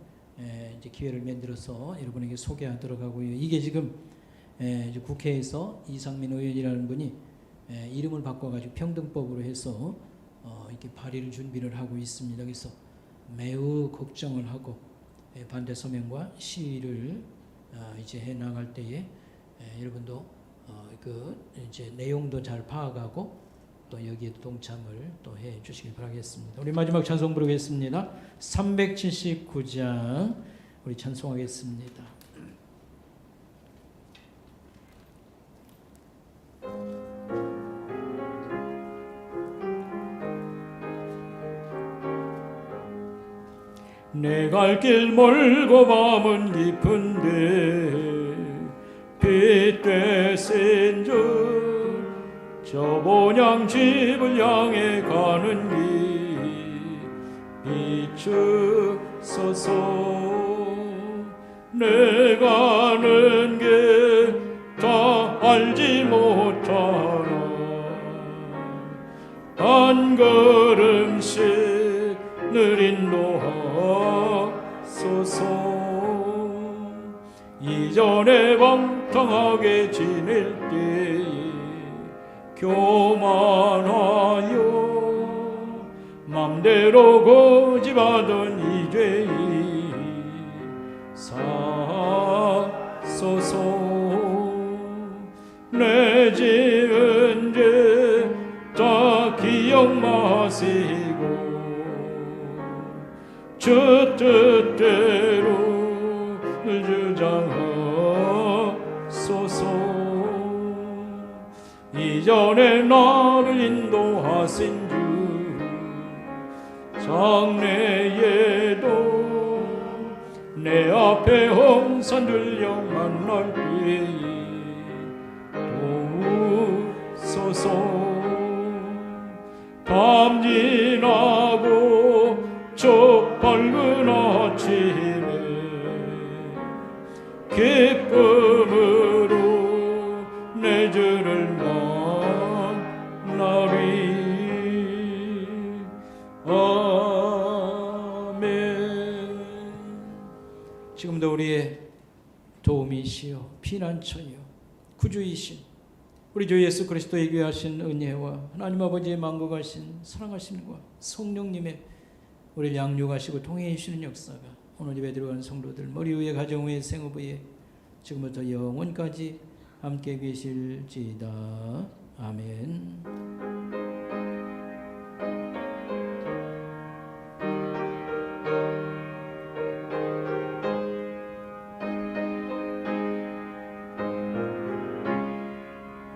[SPEAKER 2] 이제 기회를 만들어서 여러분에게 소개하도록 하고요. 이게 지금 이제 국회에서 이상민 의원이라는 분이 이름을 바꿔가지고 평등법으로 해서 이렇게 발의를 준비를 하고 있습니다. 그래서 매우 걱정을 하고 반대 서명과 시위를 이제 해 나갈 때에 여러분도 그 이제 내용도 잘 파악하고 또 여기에도 동참을 또 해 주시길 바라겠습니다. 우리 마지막 찬송 부르겠습니다. 379장 우리 찬송하겠습니다. 내 갈 길 멀고 밤은 깊은데 빛되신 주 저 본향 집을 향해 가는 길 비추소서. 내 가는 길 다 알지 못하나 한 걸음씩 늘 인도하소서. 이전에 방탕하게 지낼 때에 교만하여 맘대로 고집하던 이 죄이 사소서. 내 지은 죄 다 기억 마시고 주 뜻대로 주장하소서. 이전에 나를 인도하신 주 장래에도 내 앞에 홍산 들려 만날 때에 도우소서. 밤 지나고 저 밝은 아침에 기쁨으로 내 주를 만나리. 아멘. 지금도 우리의 도움이시요 피난처요 구주이신 우리 주 예수 그리스도의 귀하신 은혜와 하나님 아버지의 만국하신 사랑하심과 성령님의 우리를 양육하시고 통해 주시는 역사가 오늘 예배 들어간 성도들 머리 위에 가정 위에 생업 위에 지금부터 영원까지 함께 계실지이다. 아멘.